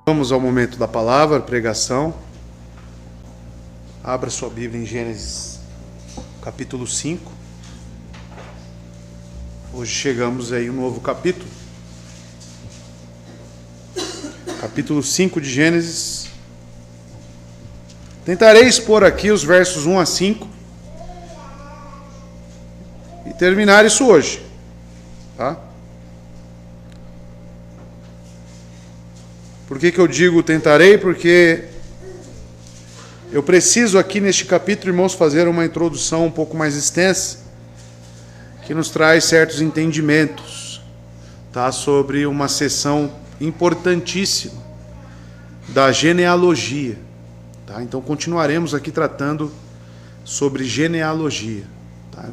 Vamos ao momento da palavra, pregação. Abra sua Bíblia em Gênesis, capítulo 5. Hoje chegamos aí a um novo capítulo. Capítulo 5 de Gênesis. Tentarei expor aqui os versos 1 a 5 e terminar isso hoje, tá? Por que eu digo tentarei? Porque eu preciso aqui neste capítulo, irmãos, fazer uma introdução um pouco mais extensa, que nos traz certos entendimentos, tá? Sobre uma seção importantíssima da genealogia, tá? Então continuaremos aqui tratando sobre genealogia, tá?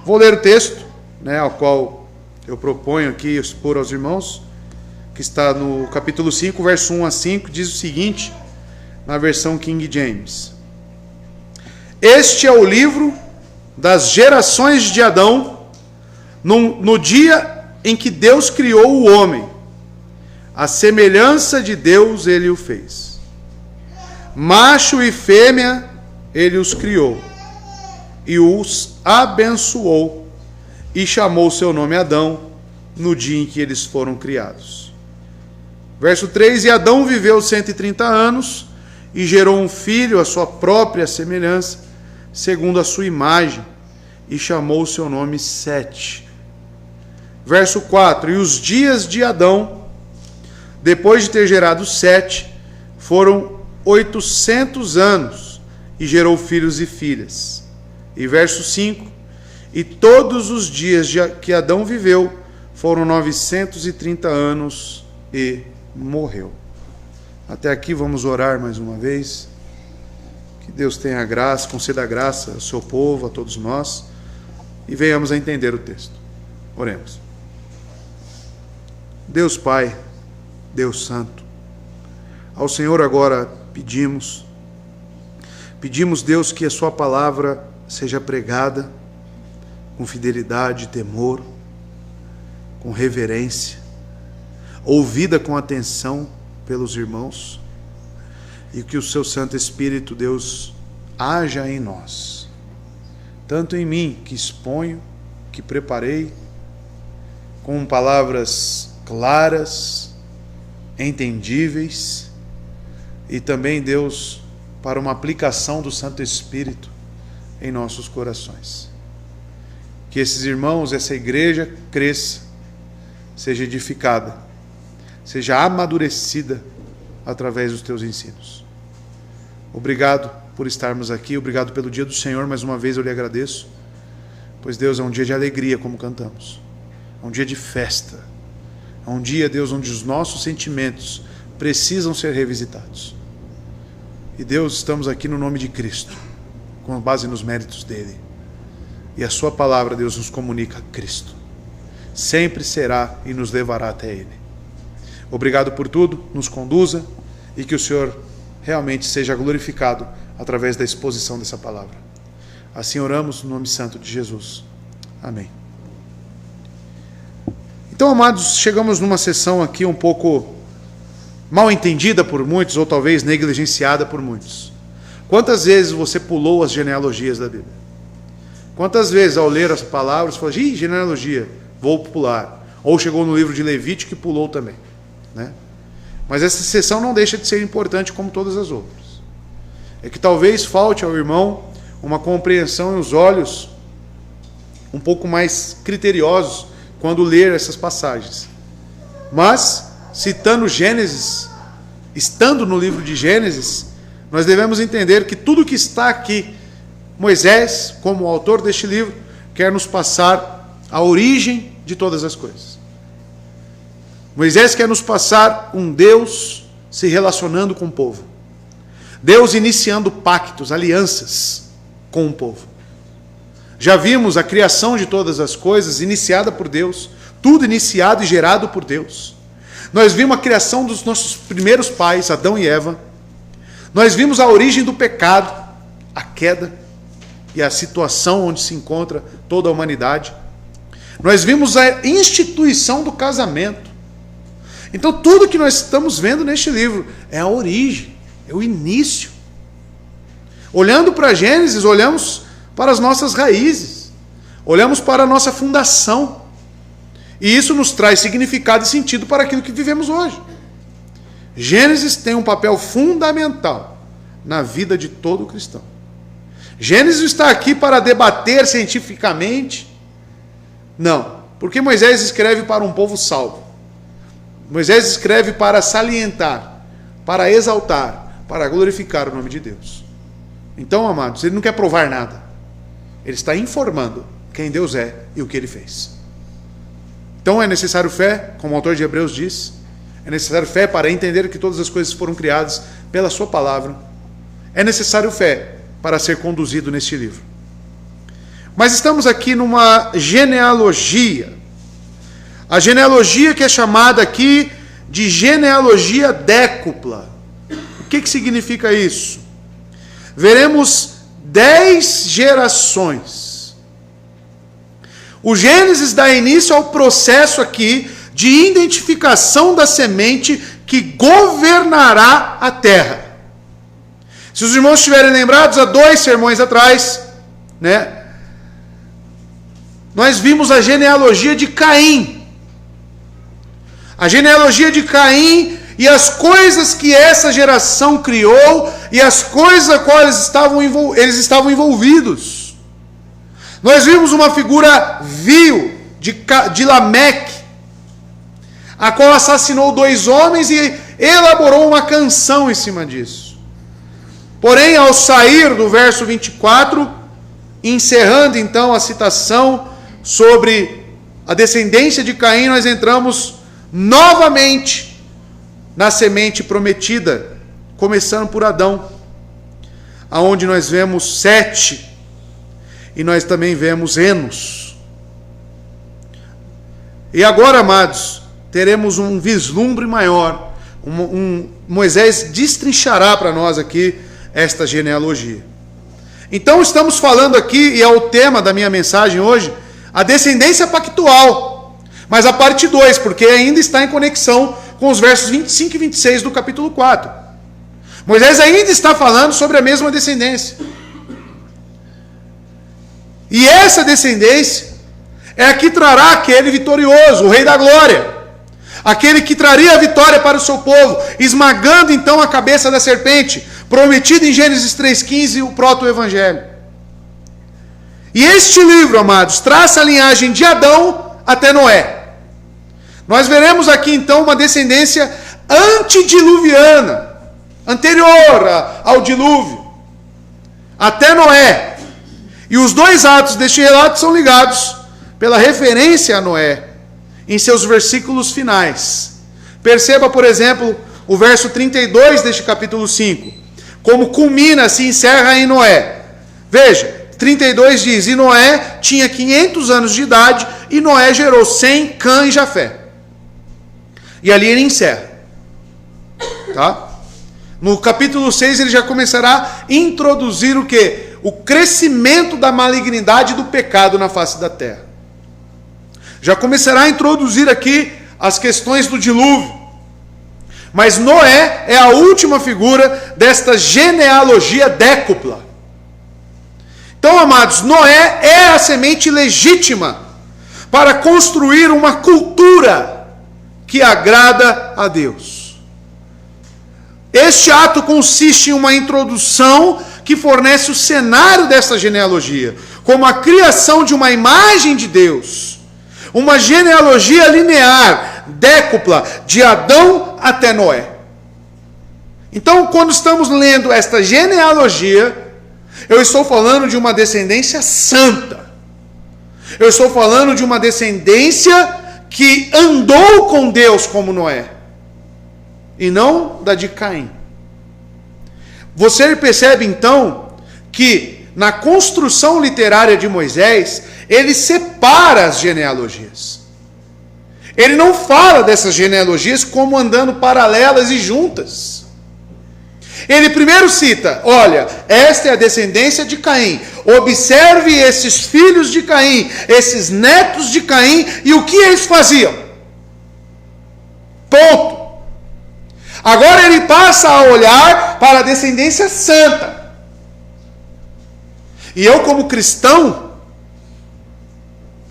Vou ler o texto, né, ao qual eu proponho aqui expor aos irmãos, que está no capítulo 5, verso 1 a 5, diz o seguinte, na versão King James: Este é o livro das gerações de Adão, no dia em que Deus criou o homem. A semelhança de Deus ele o fez. Macho e fêmea ele os criou, e os abençoou, e chamou seu nome Adão, no dia em que eles foram criados. Verso 3, e Adão viveu 130 anos, e gerou um filho à sua própria semelhança, segundo a sua imagem, e chamou o seu nome Sete. Verso 4, e os dias de Adão, depois de ter gerado Sete, foram 800 anos, e gerou filhos e filhas. E verso 5, e todos os dias que Adão viveu, foram 930 anos, e morreu. Até aqui vamos orar mais uma vez. Que Deus tenha graça, conceda graça ao seu povo, a todos nós, e venhamos a entender o texto. Oremos. Deus Pai, Deus Santo, ao Senhor agora pedimos, Deus, que a sua palavra seja pregada com fidelidade, temor, com reverência, ouvida com atenção pelos irmãos, e que o seu Santo Espírito, Deus, haja em nós, tanto em mim, que exponho, que preparei, com palavras claras, entendíveis, e também, Deus, para uma aplicação do Santo Espírito em nossos corações. Que esses irmãos, essa igreja cresça, seja edificada, seja amadurecida através dos teus ensinos. Obrigado por estarmos aqui, obrigado pelo dia do Senhor, mais uma vez eu lhe agradeço, pois, Deus, é um dia de alegria, como cantamos, é um dia de festa, é um dia, Deus, onde os nossos sentimentos precisam ser revisitados. E, Deus, estamos aqui no nome de Cristo, com base nos méritos dele, e a sua palavra, Deus, nos comunica Cristo, sempre será e nos levará até ele. Obrigado por tudo, nos conduza, e que o Senhor realmente seja glorificado através da exposição dessa palavra. Assim oramos no nome santo de Jesus. Amém. Então, amados, chegamos numa sessão aqui um pouco mal entendida por muitos, ou talvez negligenciada por muitos. Quantas vezes você pulou as genealogias da Bíblia? Quantas vezes, ao ler as palavras, você falou, genealogia, vou pular. Ou chegou no livro de Levítico e pulou também, né? Mas essa sessão não deixa de ser importante como todas as outras. É que talvez falte ao irmão uma compreensão e os olhos um pouco mais criteriosos quando ler essas passagens. Mas, citando Gênesis, estando no livro de Gênesis, nós devemos entender que tudo que está aqui, Moisés, como autor deste livro, quer nos passar a origem de todas as coisas. Moisés quer nos passar um Deus se relacionando com o povo. Deus iniciando pactos, alianças com o povo. Já vimos a criação de todas as coisas iniciada por Deus, tudo iniciado e gerado por Deus. Nós vimos a criação dos nossos primeiros pais, Adão e Eva. Nós vimos a origem do pecado, a queda e a situação onde se encontra toda a humanidade. Nós vimos a instituição do casamento. Então tudo que nós estamos vendo neste livro é a origem, é o início. Olhando para Gênesis, olhamos para as nossas raízes, olhamos para a nossa fundação. E isso nos traz significado e sentido para aquilo que vivemos hoje. Gênesis tem um papel fundamental na vida de todo cristão. Gênesis está aqui para debater cientificamente? Não, porque Moisés escreve para um povo salvo. Moisés escreve para salientar, para exaltar, para glorificar o nome de Deus. Então, amados, ele não quer provar nada. Ele está informando quem Deus é e o que ele fez. Então é necessário fé, como o autor de Hebreus diz. É necessário fé para entender que todas as coisas foram criadas pela sua palavra. É necessário fé para ser conduzido neste livro. Mas estamos aqui numa genealogia. A genealogia que é chamada aqui de genealogia décupla. O que significa isso? Veremos 10 gerações. O Gênesis dá início ao processo aqui de identificação da semente que governará a terra. Se os irmãos estiverem lembrados, há 2 sermões atrás, né, nós vimos a genealogia de Caim. A genealogia de Caim e as coisas que essa geração criou e as coisas a quais eles estavam envolvidos. Nós vimos uma figura vil de Lameque, a qual assassinou 2 homens e elaborou uma canção em cima disso. Porém, ao sair do verso 24, encerrando então a citação sobre a descendência de Caim, nós entramos novamente na semente prometida, começando por Adão, aonde nós vemos 7 e nós também vemos Enos. E agora, amados, teremos um vislumbre maior. Moisés destrinchará para nós aqui esta genealogia. Então estamos falando aqui, e é o tema da minha mensagem hoje, a descendência pactual. Mas a parte 2, porque ainda está em conexão com os versos 25 e 26 do capítulo 4. Moisés ainda está falando sobre a mesma descendência. E essa descendência é a que trará aquele vitorioso, o Rei da Glória. Aquele que traria a vitória para o seu povo, esmagando então a cabeça da serpente, prometido em Gênesis 3,15, o proto-evangelho. E este livro, amados, traça a linhagem de Adão até Noé. Nós veremos aqui então uma descendência antediluviana, anterior ao dilúvio, até Noé. E os 2 atos deste relato são ligados pela referência a Noé, em seus versículos finais. Perceba, por exemplo, o verso 32 deste capítulo 5, como culmina, se encerra em Noé. Veja, 32 diz, e Noé tinha 500 anos de idade, e Noé gerou Sem, Cã e Jafé. E ali ele encerra. Tá? No capítulo 6 ele já começará a introduzir o quê? O crescimento da malignidade do pecado na face da terra. Já começará a introduzir aqui as questões do dilúvio. Mas Noé é a última figura desta genealogia décupla. Então, amados, Noé é a semente legítima para construir uma cultura que agrada a Deus. Este ato consiste em uma introdução que fornece o cenário dessa genealogia, como a criação de uma imagem de Deus, uma genealogia linear, décupla, de Adão até Noé. Então, quando estamos lendo esta genealogia, eu estou falando de uma descendência santa. Eu estou falando de uma descendência que andou com Deus como Noé, e não da de Caim. Você percebe então que na construção literária de Moisés, ele separa as genealogias. Ele não fala dessas genealogias como andando paralelas e juntas. Ele primeiro cita, olha, esta é a descendência de Caim. Observe esses filhos de Caim, esses netos de Caim, e o que eles faziam. Ponto. Agora ele passa a olhar para a descendência santa. E eu, como cristão,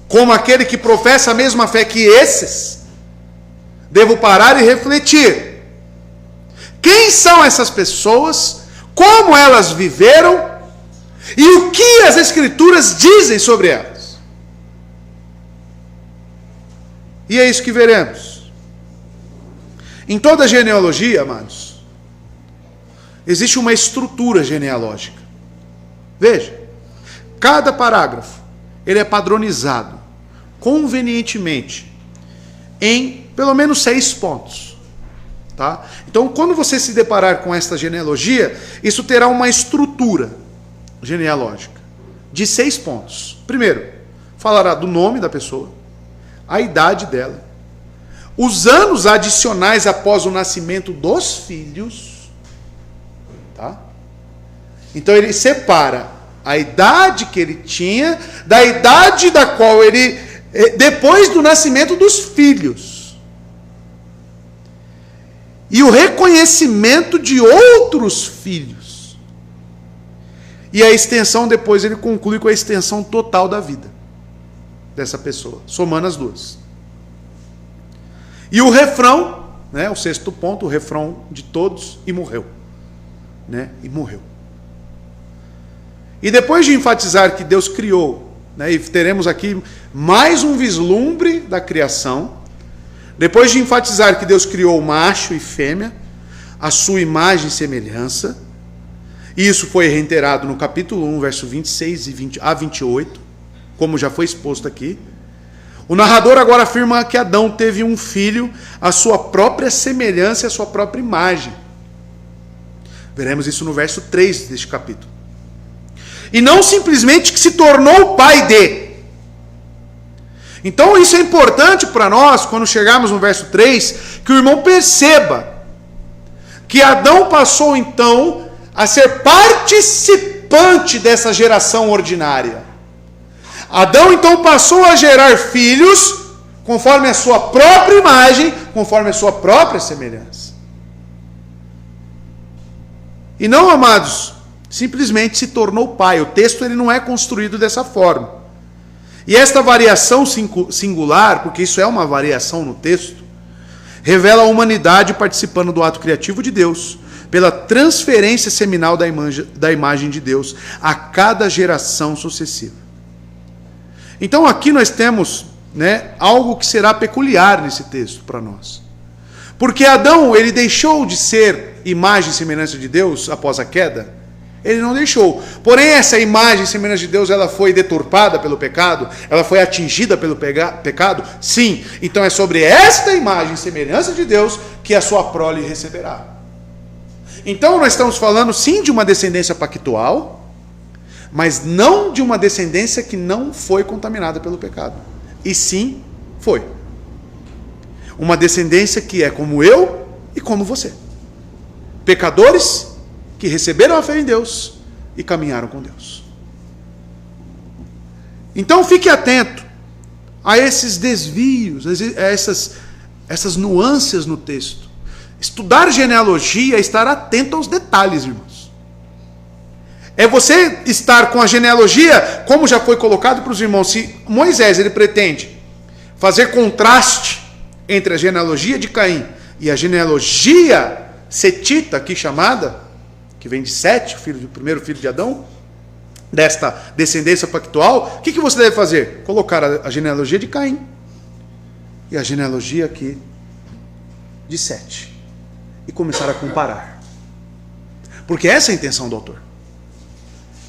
como aquele que professa a mesma fé que esses, devo parar e refletir. Quem são essas pessoas? Como elas viveram? E o que as Escrituras dizem sobre elas? E é isso que veremos. Em toda genealogia, amados, existe uma estrutura genealógica. Veja, cada parágrafo, ele é padronizado, convenientemente, em pelo menos 6 pontos. Tá? Então, quando você se deparar com esta genealogia, isso terá uma estrutura genealógica de 6 pontos. Primeiro, falará do nome da pessoa, a idade dela, os anos adicionais após o nascimento dos filhos. Tá? Então, ele separa a idade que ele tinha da idade da qual ele, depois do nascimento dos filhos. E o reconhecimento de outros filhos. E a extensão, depois ele conclui com a extensão total da vida dessa pessoa, somando as duas. E o refrão, né, o 6º ponto, o refrão de todos, e morreu. Né, e morreu. E depois de enfatizar que Deus criou, né, e teremos aqui mais um vislumbre da criação, depois de enfatizar que Deus criou macho e fêmea, a sua imagem e semelhança, e isso foi reiterado no capítulo 1, verso 26 a 28, como já foi exposto aqui, o narrador agora afirma que Adão teve um filho à sua própria semelhança e à sua própria imagem. Veremos isso no verso 3 deste capítulo. E não simplesmente que se tornou o pai de. Então isso é importante para nós, quando chegarmos no verso 3, que o irmão perceba que Adão passou então a ser participante dessa geração ordinária. Adão então passou a gerar filhos conforme a sua própria imagem, conforme a sua própria semelhança. E não, amados, simplesmente se tornou pai. O texto ele não é construído dessa forma. E esta variação singular, porque isso é uma variação no texto, revela a humanidade participando do ato criativo de Deus, pela transferência seminal da imagem de Deus a cada geração sucessiva. Então aqui nós temos, né, algo que será peculiar nesse texto para nós. Porque Adão, ele deixou de ser imagem e semelhança de Deus após a queda? Ele não deixou. Porém, essa imagem e semelhança de Deus, ela foi deturpada pelo pecado? Ela foi atingida pelo pecado? Sim. Então é sobre esta imagem e semelhança de Deus que a sua prole receberá. Então nós estamos falando sim de uma descendência pactual, mas não de uma descendência que não foi contaminada pelo pecado. E sim, foi. Uma descendência que é como eu e como você. Pecadores que receberam a fé em Deus e caminharam com Deus. Então fique atento a esses desvios, a essas nuances no texto. Estudar genealogia é estar atento aos detalhes, irmãos. É você estar com a genealogia, como já foi colocado para os irmãos. Se Moisés ele pretende fazer contraste entre a genealogia de Caim e a genealogia setita, aqui chamada, que vem de Sete, o primeiro filho de Adão, desta descendência pactual, o que você deve fazer? Colocar a genealogia de Caim e a genealogia aqui de Sete e começar a comparar. Porque essa é a intenção do autor.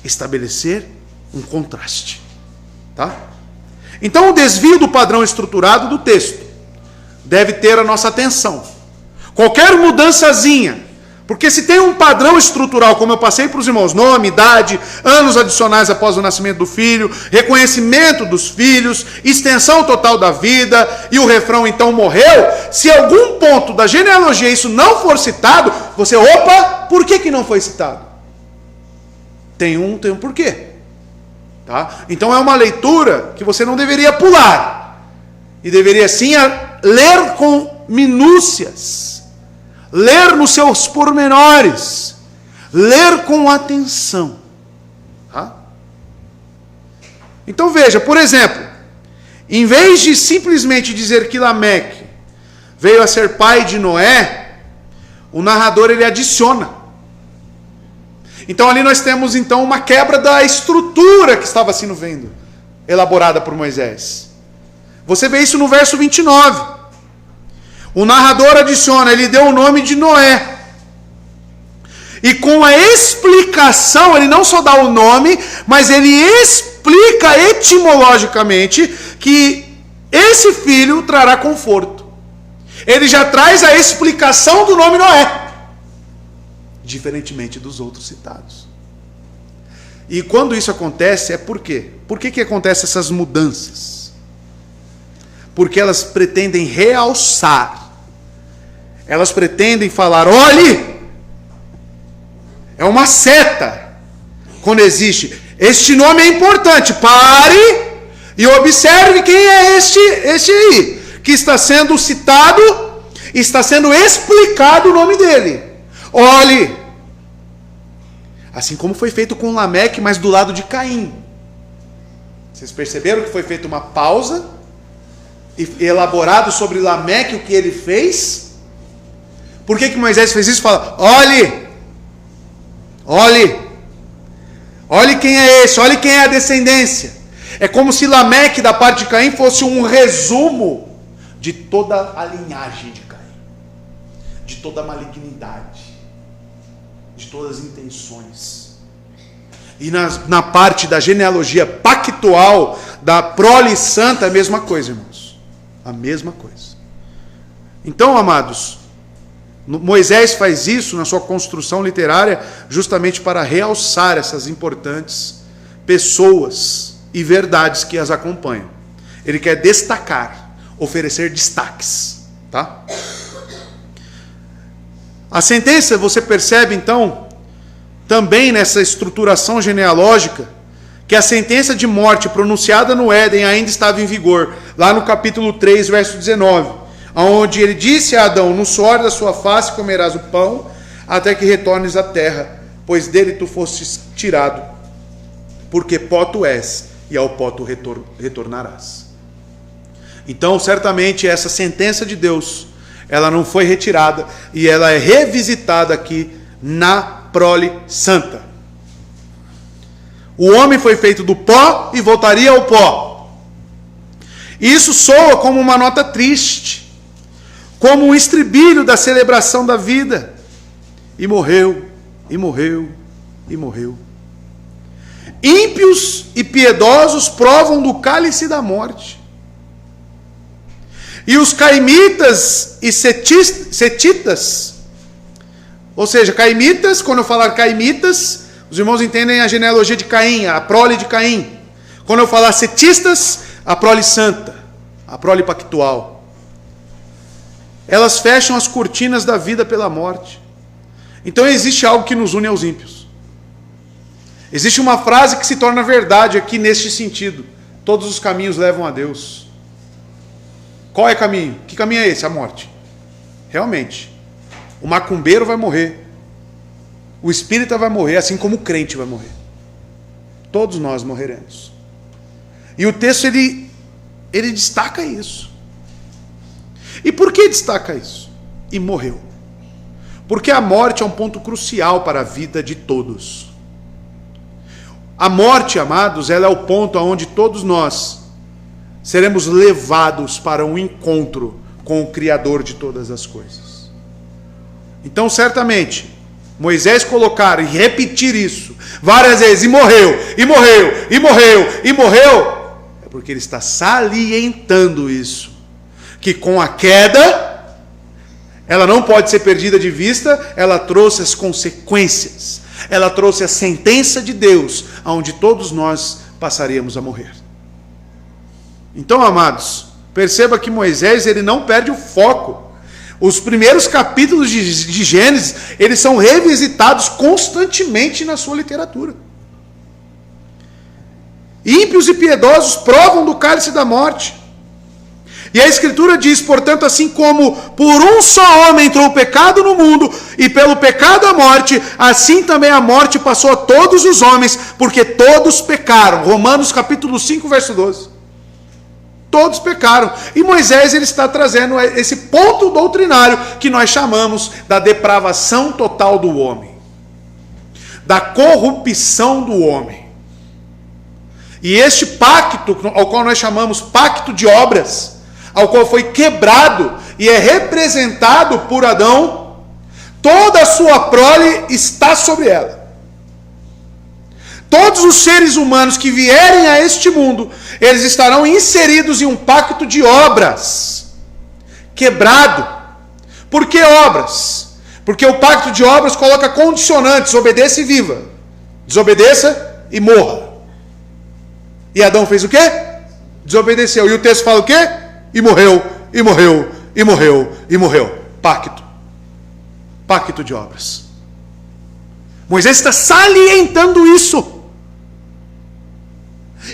Estabelecer um contraste. Tá? Então o desvio do padrão estruturado do texto deve ter a nossa atenção. Qualquer mudançazinha, porque se tem um padrão estrutural, como eu passei para os irmãos, nome, idade, anos adicionais após o nascimento do filho, reconhecimento dos filhos, extensão total da vida, e o refrão então morreu, se algum ponto da genealogia isso não for citado, você, opa, por que não foi citado? Tem um porquê. Tá? Então é uma leitura que você não deveria pular, e deveria sim ler com minúcias, ler nos seus pormenores, ler com atenção. Tá? Então veja, por exemplo, em vez de simplesmente dizer que Lameque veio a ser pai de Noé, o narrador ele adiciona. Então ali nós temos então uma quebra da estrutura que estava sendo elaborada por Moisés. Você vê isso no verso 29. O narrador adiciona, ele deu o nome de Noé. E com a explicação, ele não só dá o nome, mas ele explica etimologicamente que esse filho trará conforto. Ele já traz a explicação do nome Noé, diferentemente dos outros citados. E quando isso acontece, é por quê? Por que acontecem essas mudanças? Porque elas pretendem realçar. Elas pretendem falar, olhe, é uma seta. Quando existe, este nome é importante, pare e observe quem é este aí, que está sendo citado, está sendo explicado o nome dele. Olhe, assim como foi feito com Lameque, mas do lado de Caim. Vocês perceberam que foi feita uma pausa e elaborado sobre Lameque o que ele fez? Por que Moisés fez isso? Fala, olhe quem é esse, olhe quem é a descendência. É como se Lameque da parte de Caim fosse um resumo de toda a linhagem de Caim, de toda a malignidade, de todas as intenções. E na parte da genealogia pactual, da prole santa, a mesma coisa, irmãos. A mesma coisa. Então, amados, Moisés faz isso na sua construção literária justamente para realçar essas importantes pessoas e verdades que as acompanham. Ele quer destacar, oferecer destaques. Tá? A sentença, você percebe então, também nessa estruturação genealógica, que a sentença de morte pronunciada no Éden ainda estava em vigor, lá no capítulo 3, verso 19, onde ele disse a Adão, no suor da sua face comerás o pão, até que retornes à terra, pois dele tu fostes tirado, porque pó tu és, e ao pó tu retornarás. Então, certamente, essa sentença de Deus, ela não foi retirada, e ela é revisitada aqui na prole santa. O homem foi feito do pó e voltaria ao pó. Isso soa como uma nota triste, como um estribilho da celebração da vida. E morreu, e morreu, e morreu. Ímpios e piedosos provam do cálice da morte. E os caimitas e setitas, ou seja, caimitas, quando eu falar caimitas, os irmãos entendem a genealogia de Caim, a prole de Caim. Quando eu falar setistas, a prole santa, a prole pactual. Elas fecham as cortinas da vida pela morte. Então existe algo que nos une aos ímpios. Existe uma frase que se torna verdade aqui neste sentido. Todos os caminhos levam a Deus. Qual é o caminho? Que caminho é esse? A morte. Realmente. O macumbeiro vai morrer. O espírita vai morrer, assim como o crente vai morrer. Todos nós morreremos. E o texto, ele destaca isso. E por que destaca isso? E morreu. Porque a morte é um ponto crucial para a vida de todos. A morte, amados, ela é o ponto onde todos nós seremos levados para um encontro com o Criador de todas as coisas. Então, certamente, Moisés colocar e repetir isso várias vezes, e morreu, e morreu, e morreu, e morreu, é porque ele está salientando isso, que com a queda, ela não pode ser perdida de vista, ela trouxe as consequências, ela trouxe a sentença de Deus, onde todos nós passaríamos a morrer. Então, amados, perceba que Moisés, ele não perde o foco. Os primeiros capítulos de Gênesis, eles são revisitados constantemente na sua literatura. Ímpios e piedosos provam do cálice da morte. E a Escritura diz, portanto, assim como por um só homem entrou o pecado no mundo, e pelo pecado a morte, assim também a morte passou a todos os homens, porque todos pecaram. Romanos capítulo 5, verso 12. Todos pecaram. E Moisés ele está trazendo esse ponto doutrinário que nós chamamos da depravação total do homem, da corrupção do homem. E este pacto, ao qual nós chamamos pacto de obras, ao qual foi quebrado e é representado por Adão, toda a sua prole está sobre ela. Todos os seres humanos que vierem a este mundo, eles estarão inseridos em um pacto de obras, quebrado. Por que obras? Porque o pacto de obras coloca condicionantes: obedeça e viva, desobedeça e morra. E Adão fez o quê? Desobedeceu. E o texto fala o quê? E morreu, e morreu, e morreu, e morreu. Pacto. Pacto de obras. Moisés está salientando isso.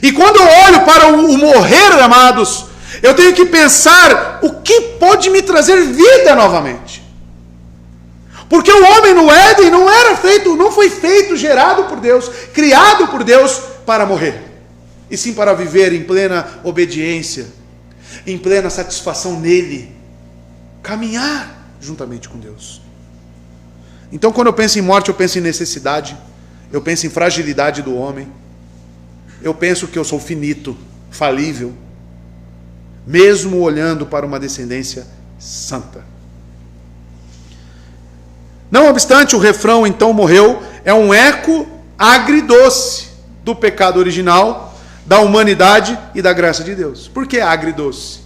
E quando eu olho para o morrer, amados, eu tenho que pensar o que pode me trazer vida novamente. Porque o homem no Éden não foi feito, gerado por Deus, criado por Deus para morrer. E sim para viver em plena obediência, em plena satisfação nele, caminhar juntamente com Deus. Então, quando eu penso em morte, eu penso em necessidade, eu penso em fragilidade do homem, eu penso que eu sou finito, falível, mesmo olhando para uma descendência santa. Não obstante, o refrão "então morreu" é um eco agridoce do pecado original, da humanidade e da graça de Deus. Por que agridoce?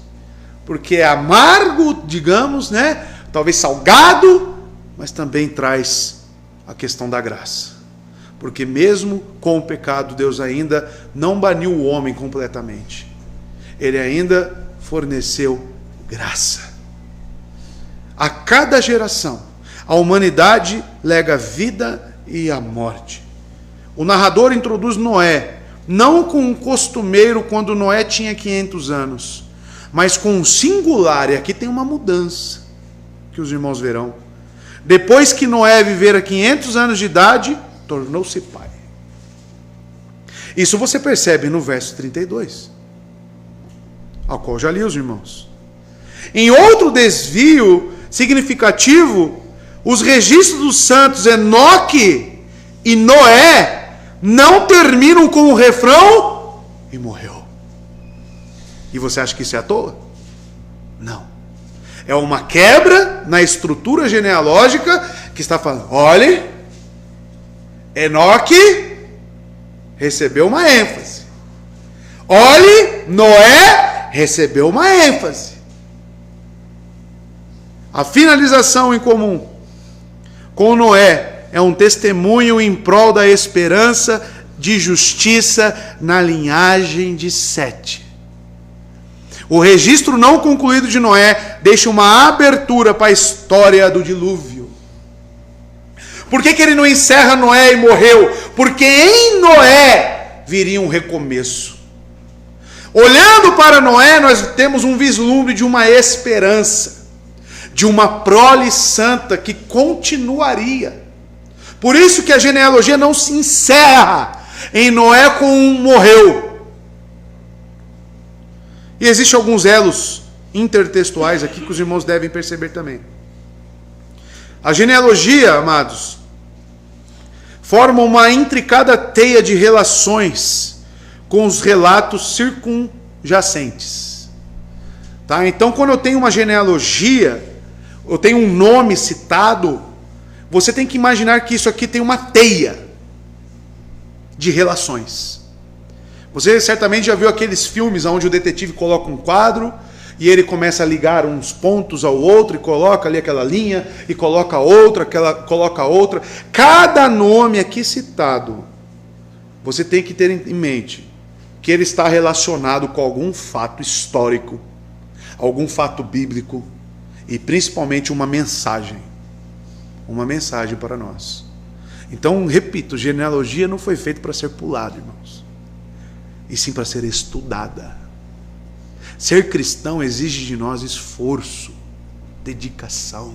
Porque é amargo, digamos, né? Talvez salgado, mas também traz a questão da graça. Porque mesmo com o pecado, Deus ainda não baniu o homem completamente. Ele ainda forneceu graça. A cada geração, a humanidade lega a vida e a morte. O narrador introduz Noé, não com um costumeiro quando Noé tinha 500 anos, mas com um singular, e aqui tem uma mudança, que os irmãos verão. Depois que Noé vivera 500 anos de idade, tornou-se pai. Isso você percebe no verso 32, ao qual já li os irmãos. Em outro desvio significativo, os registros dos santos Enoque e Noé não terminam com o refrão "e morreu". E você acha que isso é à toa? Não. É uma quebra na estrutura genealógica que está falando: olhe, Enoque recebeu uma ênfase. Olhe, Noé recebeu uma ênfase. A finalização em comum com Noé é um testemunho em prol da esperança de justiça na linhagem de Sete. O registro não concluído de Noé deixa uma abertura para a história do dilúvio. Por que ele não encerra Noé e morreu? Porque em Noé viria um recomeço. Olhando para Noé, nós temos um vislumbre de uma esperança, de uma prole santa que continuaria. Por isso que a genealogia não se encerra em Noé com um morreu. E existem alguns elos intertextuais aqui que os irmãos devem perceber também. A genealogia, amados, forma uma intricada teia de relações com os relatos circunjacentes. Tá? Então, quando eu tenho uma genealogia, eu tenho um nome citado, você tem que imaginar que isso aqui tem uma teia de relações. Você certamente já viu aqueles filmes onde o detetive coloca um quadro e ele começa a ligar uns pontos ao outro e coloca ali aquela linha e coloca outra, coloca outra. Cada nome aqui citado, você tem que ter em mente que ele está relacionado com algum fato histórico, algum fato bíblico e principalmente uma mensagem para nós. Então, repito, genealogia não foi feita para ser pulada, irmãos, e sim para ser estudada. Ser cristão exige de nós esforço, dedicação.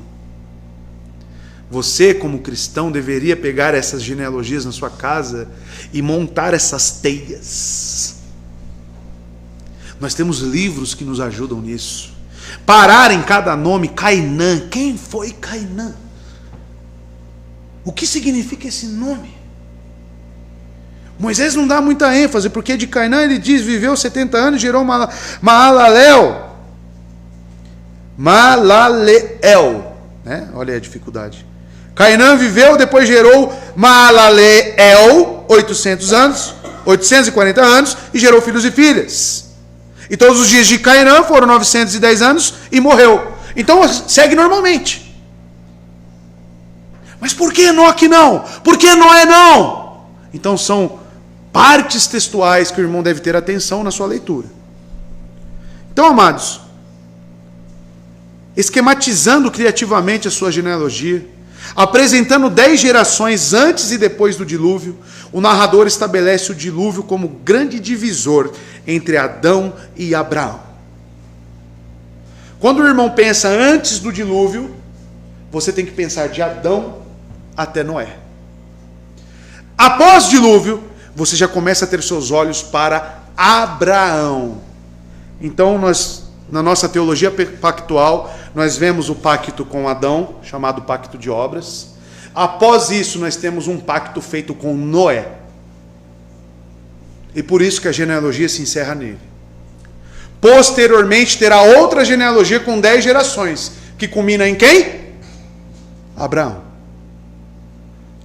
Você, como cristão, deveria pegar essas genealogias na sua casa e montar essas teias. Nós temos livros que nos ajudam nisso. Parar em cada nome. Cainã. Quem foi Cainã? O que significa esse nome? Moisés não dá muita ênfase, porque de Cainã ele diz, viveu 70 anos e gerou Maalalel. Maalaleel, né? Olha aí a dificuldade. Cainã viveu, depois gerou Maalaleel, 840 anos, e gerou filhos e filhas. E todos os dias de Cainã foram 910 anos e morreu. Então segue normalmente. Mas por que Enoque não? Por que Noé não? Então são partes textuais que o irmão deve ter atenção na sua leitura. Então, amados, esquematizando criativamente a sua genealogia, apresentando 10 gerações antes e depois do dilúvio, o narrador estabelece o dilúvio como grande divisor entre Adão e Abraão. Quando o irmão pensa antes do dilúvio, você tem que pensar de Adão até Noé. Após o dilúvio, você já começa a ter seus olhos para Abraão. Então, na nossa teologia pactual, nós vemos o pacto com Adão, chamado pacto de obras. Após isso, nós temos um pacto feito com Noé. E por isso que a genealogia se encerra nele. Posteriormente, terá outra genealogia com 10 gerações, que culmina em quem? Abraão.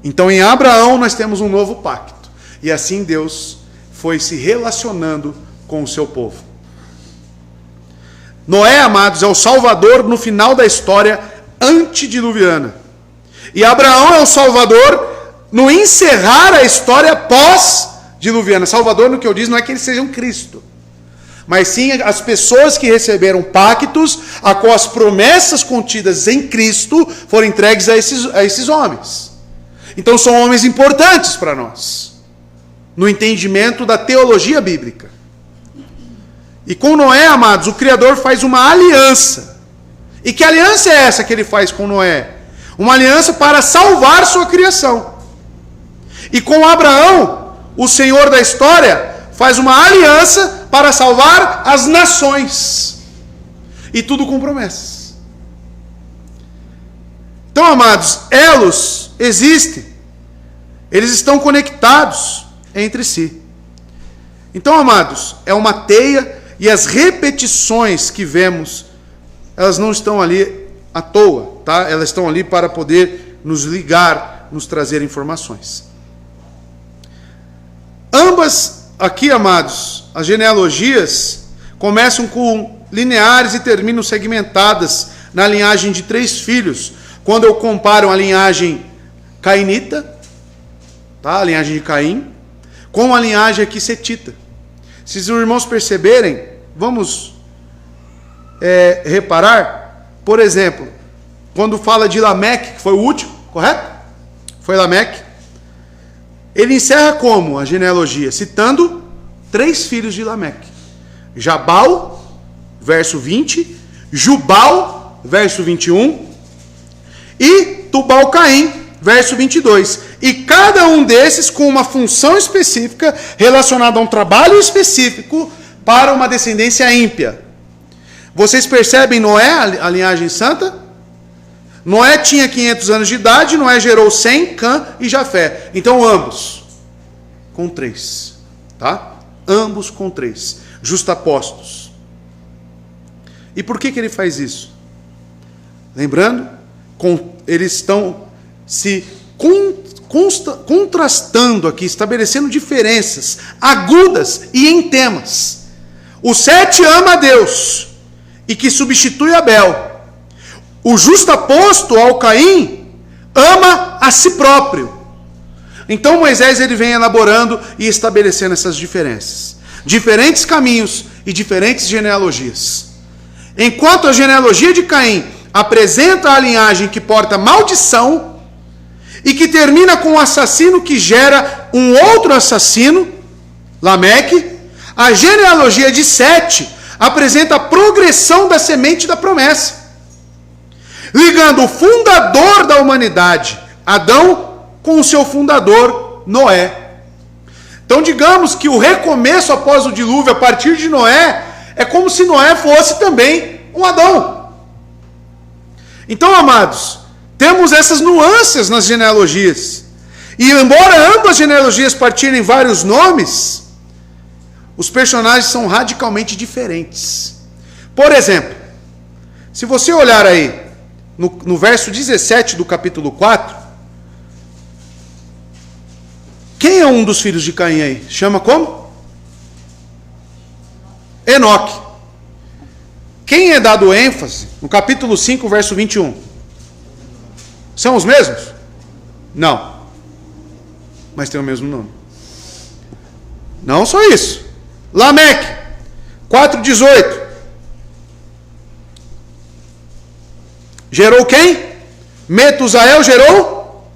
Então, em Abraão, nós temos um novo pacto. E assim Deus foi se relacionando com o seu povo. Noé, amados, é o Salvador no final da história antediluviana. E Abraão é o Salvador no encerrar a história pós-diluviana. Salvador, no que eu disse, não é que eles sejam Cristo, mas sim as pessoas que receberam pactos, a qual as promessas contidas em Cristo foram entregues a esses homens. Então são homens importantes para nós, no entendimento da teologia bíblica. E com Noé, amados, o Criador faz uma aliança. E que aliança é essa que ele faz com Noé? Uma aliança para salvar sua criação. E com Abraão, o Senhor da história, faz uma aliança para salvar as nações. E tudo com promessas. Então, amados, elos existem. Eles estão conectados entre si. Então, amados, é uma teia, e as repetições que vemos, elas não estão ali à toa, tá? Elas estão ali para poder nos ligar, nos trazer informações. Ambas aqui, amados, as genealogias começam com lineares e terminam segmentadas na linhagem de 3 filhos. Quando eu comparo a linhagem cainita, tá? A linhagem de Caim, com a linhagem aqui setita. Se os irmãos perceberem, vamos reparar, por exemplo, quando fala de Lameque, que foi o último, correto? Foi Lameque. Ele encerra como a genealogia? Citando 3 filhos de Lameque. Jabal, verso 20, Jubal, verso 21, e Tubal-Caim, verso 22. E cada um desses com uma função específica relacionada a um trabalho específico para uma descendência ímpia. Vocês percebem Noé, a linhagem santa? Noé tinha 500 anos de idade, Noé gerou Sem, Cã e Jafé. Então ambos com 3, tá? Ambos com 3, justapostos. E por que ele faz isso? Lembrando, eles estão se contrastando aqui, estabelecendo diferenças agudas e em temas. O Sete ama a Deus e que substitui Abel. O justaposto ao Caim ama a si próprio. Então Moisés ele vem elaborando e estabelecendo essas diferenças. Diferentes caminhos e diferentes genealogias. Enquanto a genealogia de Caim apresenta a linhagem que porta maldição e que termina com um assassino que gera um outro assassino, Lameque, a genealogia de Sete apresenta a progressão da semente da promessa, ligando o fundador da humanidade, Adão, com o seu fundador, Noé. Então digamos que o recomeço após o dilúvio, a partir de Noé, é como se Noé fosse também um Adão. Então, amados, temos essas nuances nas genealogias. E embora ambas as genealogias partirem vários nomes, os personagens são radicalmente diferentes. Por exemplo, se você olhar aí no verso 17 do capítulo 4, quem é um dos filhos de Caim aí? Chama como? Enoque. Quem é dado ênfase no capítulo 5, verso 21? São os mesmos? Não. Mas tem o mesmo nome. Não só isso. Lameque, 4:18. Gerou quem? Metusael gerou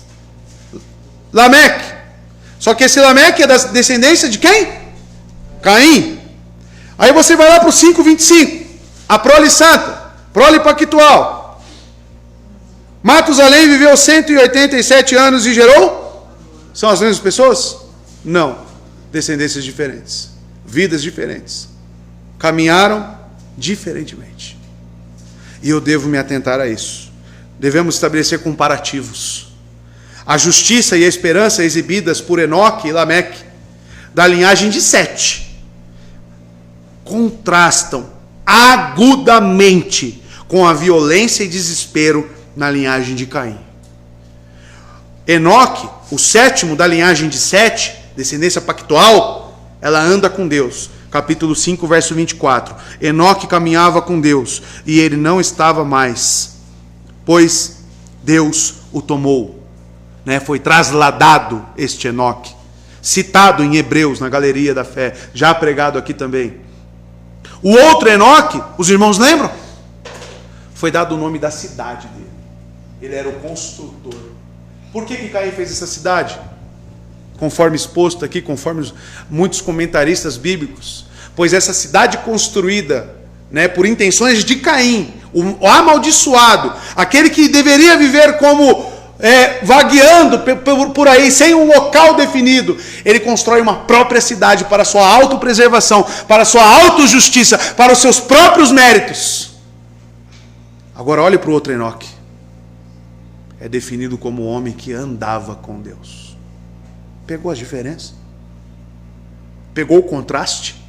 Lameque. Só que esse Lameque é da descendência de quem? Caim. Aí você vai lá para o 5:25. A prole santa, prole pactual. Matusalém viveu 187 anos e gerou? São as mesmas pessoas? Não. Descendências diferentes. Vidas diferentes. Caminharam diferentemente. E eu devo me atentar a isso. Devemos estabelecer comparativos. A justiça e a esperança exibidas por Enoque e Lameque, da linhagem de Sete, contrastam agudamente com a violência e desespero na linhagem de Caim. Enoque, o sétimo da linhagem de Sete, descendência pactual, ela anda com Deus. Capítulo 5, verso 24. Enoque caminhava com Deus, e ele não estava mais, pois Deus o tomou. Foi trasladado este Enoque, citado em Hebreus, na Galeria da Fé, já pregado aqui também. O outro Enoque, os irmãos lembram? Foi dado o nome da cidade dele. Ele era o construtor. Por que Caim fez essa cidade? Conforme exposto aqui, conforme muitos comentaristas bíblicos, pois essa cidade construída por intenções de Caim, o amaldiçoado, aquele que deveria viver como vagueando por aí, sem um local definido, ele constrói uma própria cidade para a sua autopreservação, para a sua autojustiça, para os seus próprios méritos. Agora olhe para o outro Enoque. É definido como o homem que andava com Deus. Pegou as diferenças? Pegou o contraste?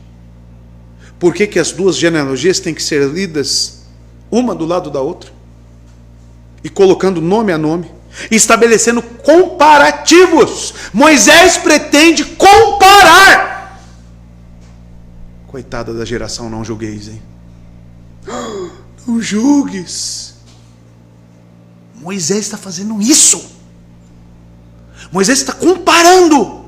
Por que as duas genealogias têm que ser lidas uma do lado da outra? E colocando nome a nome, estabelecendo comparativos. Moisés pretende comparar. Coitada da geração, não julgueis, hein? Não julgues. Moisés está fazendo isso. Moisés está comparando.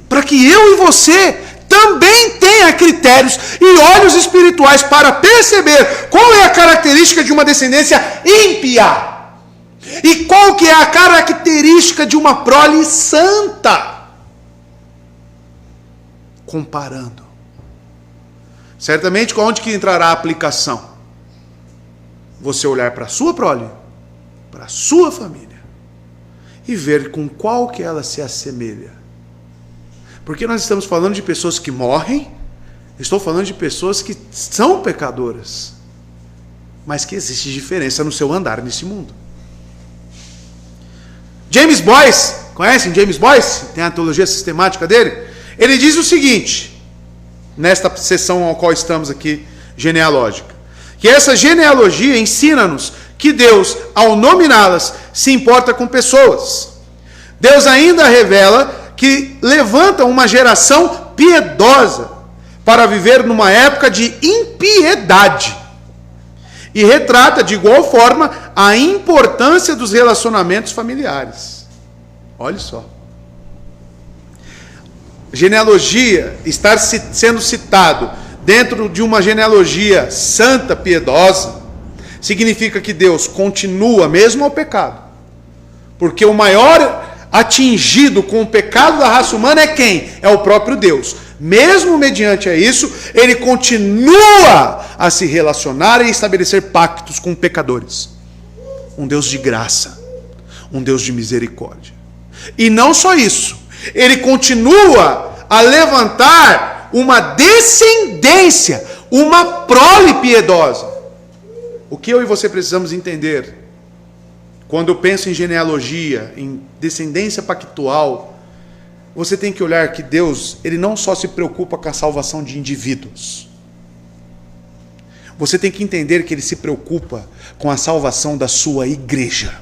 Para que eu e você também tenha critérios e olhos espirituais para perceber qual é a característica de uma descendência ímpia e qual que é a característica de uma prole santa. Comparando. Certamente, onde que entrará a aplicação? Você olhar para a sua prole, para a sua família, e ver com qual que ela se assemelha. Porque nós estamos falando de pessoas que morrem, estou falando de pessoas que são pecadoras, mas que existe diferença no seu andar nesse mundo. James Boyce, conhecem James Boyce? Tem a teologia sistemática dele? Ele diz o seguinte, nesta sessão ao qual estamos aqui, genealógica, que essa genealogia ensina-nos que Deus, ao nominá-las, se importa com pessoas. Deus ainda revela que levanta uma geração piedosa para viver numa época de impiedade. E retrata de igual forma a importância dos relacionamentos familiares. Olha só. Genealogia, estar sendo citado dentro de uma genealogia santa, piedosa, significa que Deus continua mesmo ao pecado. Porque o maior atingido com o pecado da raça humana é quem? É o próprio Deus. mesmo mediante a isso, ele continua a se relacionar e estabelecer pactos com pecadores. Um Deus de graça, um Deus de misericórdia. E não só isso, ele continua a levantar uma descendência, uma prole piedosa. O que eu e você precisamos entender, quando eu penso em genealogia, em descendência pactual, você tem que olhar que Deus, ele não só se preocupa com a salvação de indivíduos. Você tem que entender que ele se preocupa com a salvação da sua igreja.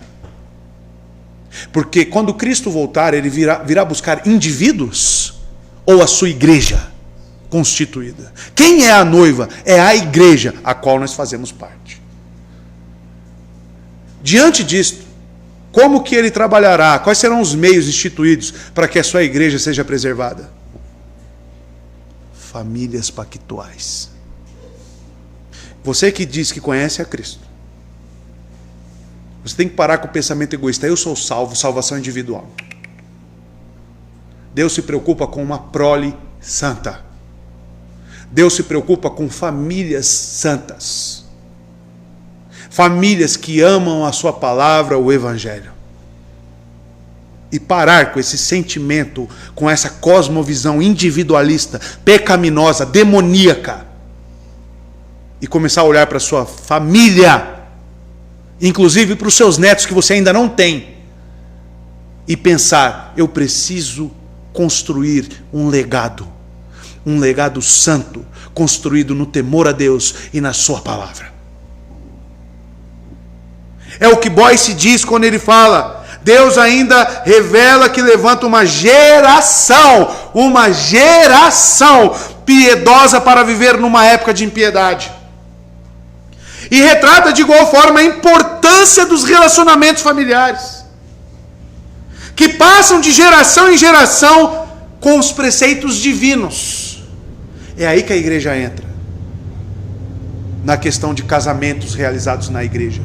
Porque quando Cristo voltar, ele virá buscar indivíduos ou a sua igreja constituída. Quem é a noiva? É a igreja a qual nós fazemos parte. Diante disto, como que ele trabalhará? Quais serão os meios instituídos para que a sua igreja seja preservada? Famílias pactuais. Você que diz que conhece a Cristo, você tem que parar com o pensamento egoísta. Eu sou salvo, salvação individual. Deus se preocupa com uma prole santa. Deus se preocupa com famílias santas. Famílias que amam a sua palavra, o Evangelho. E parar com esse sentimento, com essa cosmovisão individualista, pecaminosa, demoníaca. E começar a olhar para a sua família, inclusive para os seus netos que você ainda não tem. E pensar, eu preciso construir um legado santo, construído no temor a Deus e na sua palavra. É o que Boyce diz quando ele fala, Deus ainda revela que levanta uma geração piedosa para viver numa época de impiedade. E retrata de igual forma a importância dos relacionamentos familiares, que passam de geração em geração com os preceitos divinos. É aí que a igreja entra, na questão de casamentos realizados na igreja.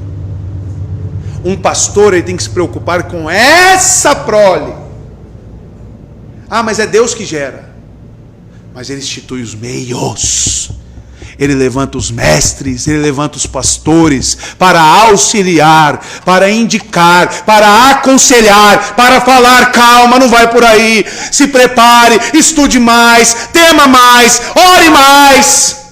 Um pastor, ele tem que se preocupar com essa prole. Ah, mas é Deus que gera. Mas ele institui os meios. Ele levanta os mestres, ele levanta os pastores para auxiliar, para indicar, para aconselhar, para falar, calma, não vai por aí, se prepare, estude mais, tema mais, ore mais.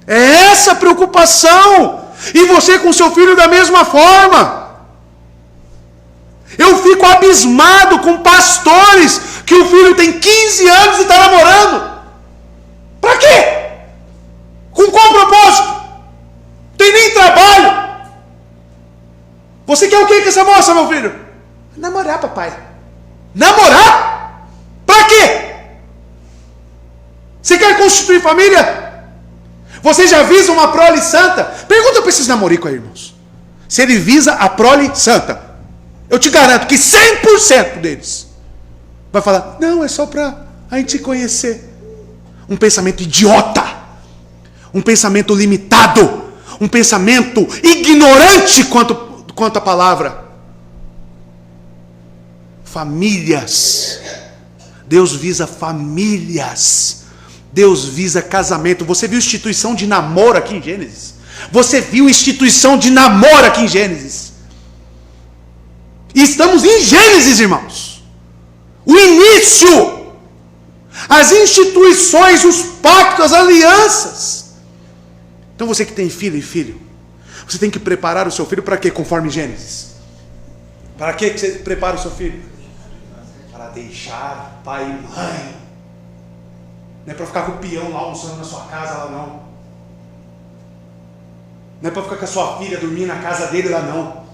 É essa a preocupação. E você com seu filho da mesma forma. Eu fico abismado com pastores que o filho tem 15 anos e está namorando. Para quê? Com qual propósito? Não tem nem trabalho. Você quer o que com essa moça, meu filho? Namorar, papai. Namorar? Para quê? Você quer constituir família? Você já visa uma prole santa? Pergunta para esses namoricos aí, irmãos. Se ele visa a prole santa, eu te garanto que 100% deles vai falar, não, é só para a gente se conhecer. Um pensamento idiota, um pensamento limitado, um pensamento ignorante quanto à palavra. Famílias. Deus visa famílias. Deus visa casamento. Você viu instituição de namoro aqui em Gênesis? Você viu instituição de namoro aqui em Gênesis? E estamos em Gênesis, irmãos. O início. As instituições, os pactos, as alianças. Então você que tem filho e filho, você tem que preparar o seu filho para quê? Conforme Gênesis. Para quê que você prepara o seu filho? Para deixar pai e mãe. Não é para ficar com o peão lá almoçando na sua casa lá não. Não é para ficar com a sua filha dormindo na casa dele lá não.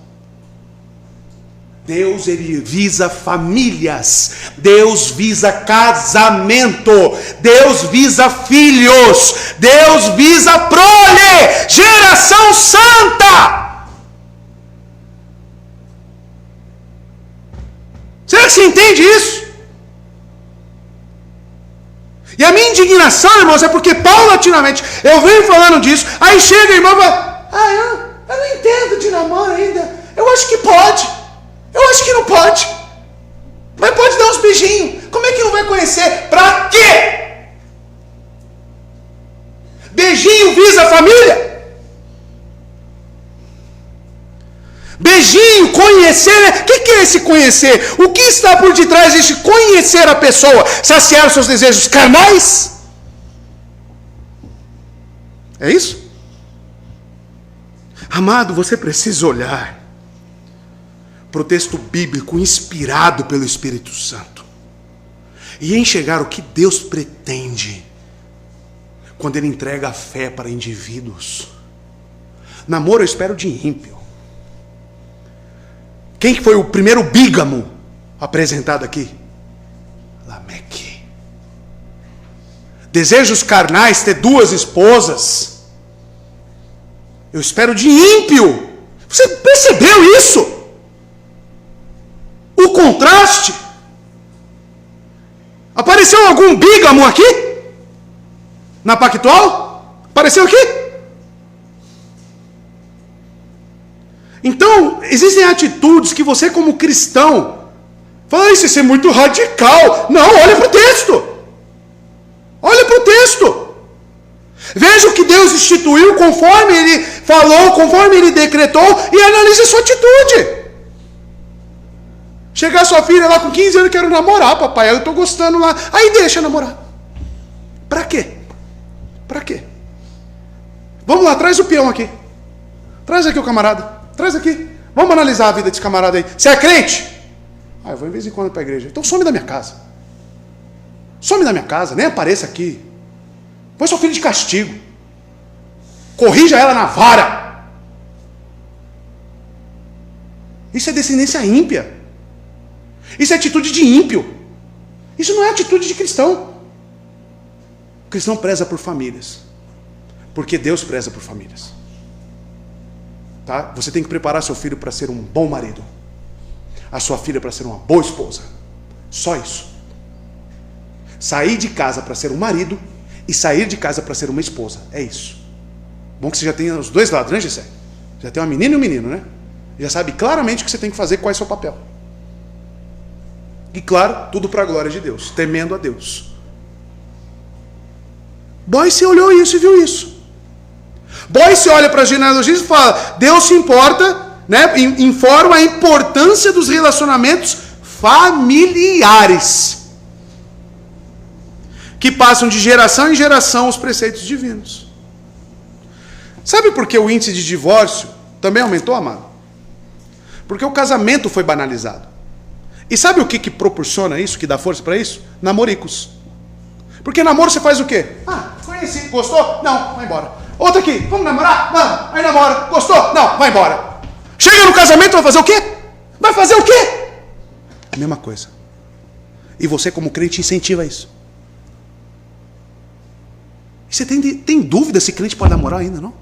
Deus, ele visa famílias. Deus visa casamento. Deus visa filhos. Deus visa prole. Geração santa. Será que você entende isso? E a minha indignação, irmãos, é porque paulatinamente eu venho falando disso, aí chega a irmã e fala, eu não entendo de namoro ainda, eu acho que pode, eu acho que não pode. Mas pode dar uns beijinhos. Como é que não vai conhecer? Pra quê? Beijinho visa a família? Beijinho, conhecer, o que é esse conhecer? O que está por detrás deste conhecer a pessoa? Saciar os seus desejos carnais? É isso? Amado, você precisa olhar para o texto bíblico inspirado pelo Espírito Santo e enxergar o que Deus pretende quando Ele entrega a fé para indivíduos. Namoro eu espero de ímpio. Quem que foi o primeiro bígamo apresentado aqui? Lameque. Desejos carnais, ter 2 esposas. Eu espero de ímpio. Você percebeu isso? O contraste? Apareceu algum bígamo aqui? Na Pactual? Apareceu aqui? Então, existem atitudes que você como cristão fala, isso é muito radical. Não, olha para o texto. Olha para o texto. Veja o que Deus instituiu conforme Ele falou, conforme Ele decretou e analise a sua atitude. Chegar sua filha lá com 15 anos, quero namorar, papai, eu estou gostando lá. Aí deixa namorar. Para quê? Para quê? Vamos lá, traz o peão aqui. Traz aqui o camarada. Traz aqui. Vamos analisar a vida desse camarada aí. Você é crente? Ah, eu vou de vez em quando para a igreja. Então some da minha casa. Some da minha casa, nem apareça aqui. Põe seu filho de castigo. Corrija ela na vara. Isso é descendência ímpia. Isso é atitude de ímpio. Isso não é atitude de cristão. O cristão preza por famílias. Porque Deus preza por famílias. Tá? Você tem que preparar seu filho para ser um bom marido. A sua filha para ser uma boa esposa. Só isso. Sair de casa para ser um marido e sair de casa para ser uma esposa. É isso. Bom que você já tem os dois lados, né, Gessé? Já tem uma menina e um menino, né? Já sabe claramente o que você tem que fazer, qual é o seu papel. E claro, tudo para a glória de Deus, temendo a Deus. Boyce olhou isso e viu isso. Boyce olha para as genealogias e fala, Deus se importa, né, informa a importância dos relacionamentos familiares, que passam de geração em geração os preceitos divinos. Sabe por que o índice de divórcio também aumentou, amado? Porque o casamento foi banalizado. E sabe o que proporciona isso, que dá força para isso? Namoricos. Porque namoro você faz o quê? Ah, conheci, gostou? Não, vai embora. Outro aqui, vamos namorar? Vamos. Aí namora, gostou? Não, vai embora. Chega no casamento, vai fazer o quê? Vai fazer o quê? A mesma coisa. E você como crente incentiva isso. E você tem dúvida se crente pode namorar ainda, não?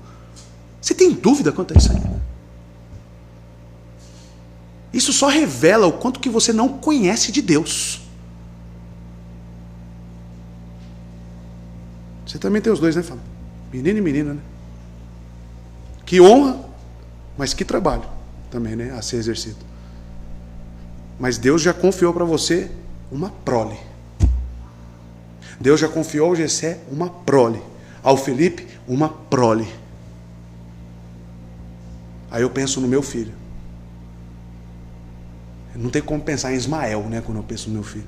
Você tem dúvida quanto a isso ainda? Isso só revela o quanto que você não conhece de Deus. Você também tem os dois, né, Fábio? Menino e menina, né? Que honra, mas que trabalho também, né? A ser exercido. Mas Deus já confiou para você uma prole. Deus já confiou ao Gessé uma prole. Ao Felipe, uma prole. Aí eu penso no meu filho. Não tem como pensar em Ismael, né? Quando eu penso no meu filho.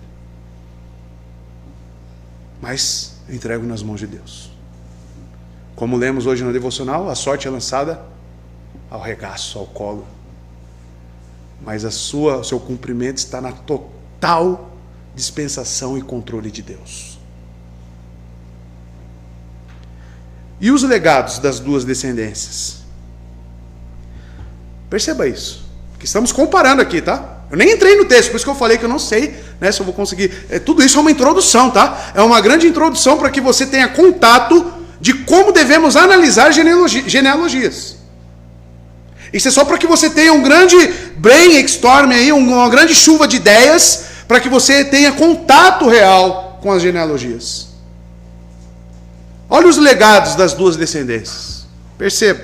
Mas eu entrego nas mãos de Deus. Como lemos hoje no devocional, a sorte é lançada ao regaço, ao colo. Mas o seu cumprimento está na total dispensação e controle de Deus. E os legados das 2 descendências? Perceba isso. Que estamos comparando aqui, tá? Eu nem entrei no texto, por isso que eu falei que eu não sei, né, se eu vou conseguir. Tudo isso é uma introdução, tá? É uma grande introdução para que você tenha contato de como devemos analisar genealogias. Isso é só para que você tenha um grande brainstorm aí, uma grande chuva de ideias, para que você tenha contato real com as genealogias. Olha os legados das 2 descendências. Perceba.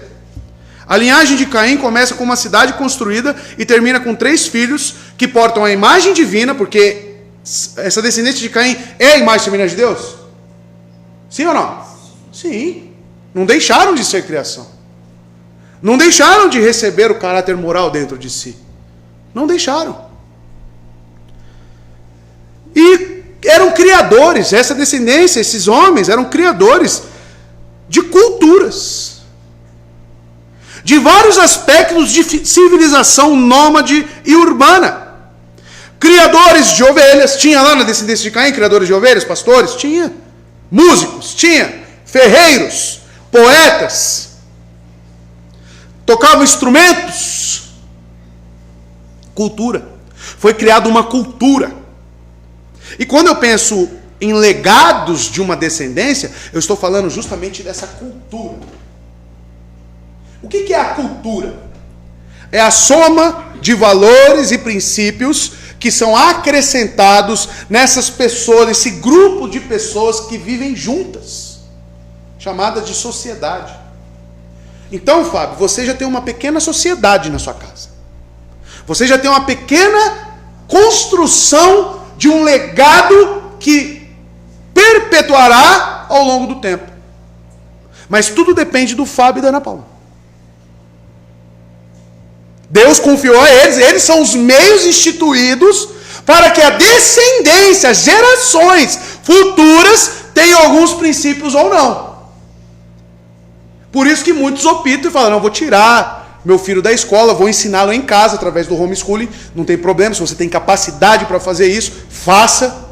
A linhagem de Caim começa com uma cidade construída e termina com 3 filhos que portam a imagem divina, porque essa descendência de Caim é a imagem semelhante de Deus? Sim ou não? Sim. Não deixaram de ser criação. Não deixaram de receber o caráter moral dentro de si. Não deixaram. E eram criadores, essa descendência, esses homens eram criadores de culturas, de vários aspectos de civilização nômade e urbana. Criadores de ovelhas, tinha lá na descendência de Caim, criadores de ovelhas, pastores, tinha. Músicos, tinha. Ferreiros, poetas, tocavam instrumentos. Cultura. Foi criada uma cultura. E quando eu penso em legados de uma descendência, eu estou falando justamente dessa cultura. O que é a cultura? É a soma de valores e princípios que são acrescentados nessas pessoas, esse grupo de pessoas que vivem juntas, chamada de sociedade. Então, Fábio, você já tem uma pequena sociedade na sua casa. Você já tem uma pequena construção de um legado que perpetuará ao longo do tempo. Mas tudo depende do Fábio e da Ana Paula. Deus confiou a eles, eles são os meios instituídos para que a descendência, as gerações futuras, tenham alguns princípios ou não. Por isso que muitos optam e falam, não, vou tirar meu filho da escola, vou ensiná-lo em casa, através do homeschooling, não tem problema, se você tem capacidade para fazer isso, faça,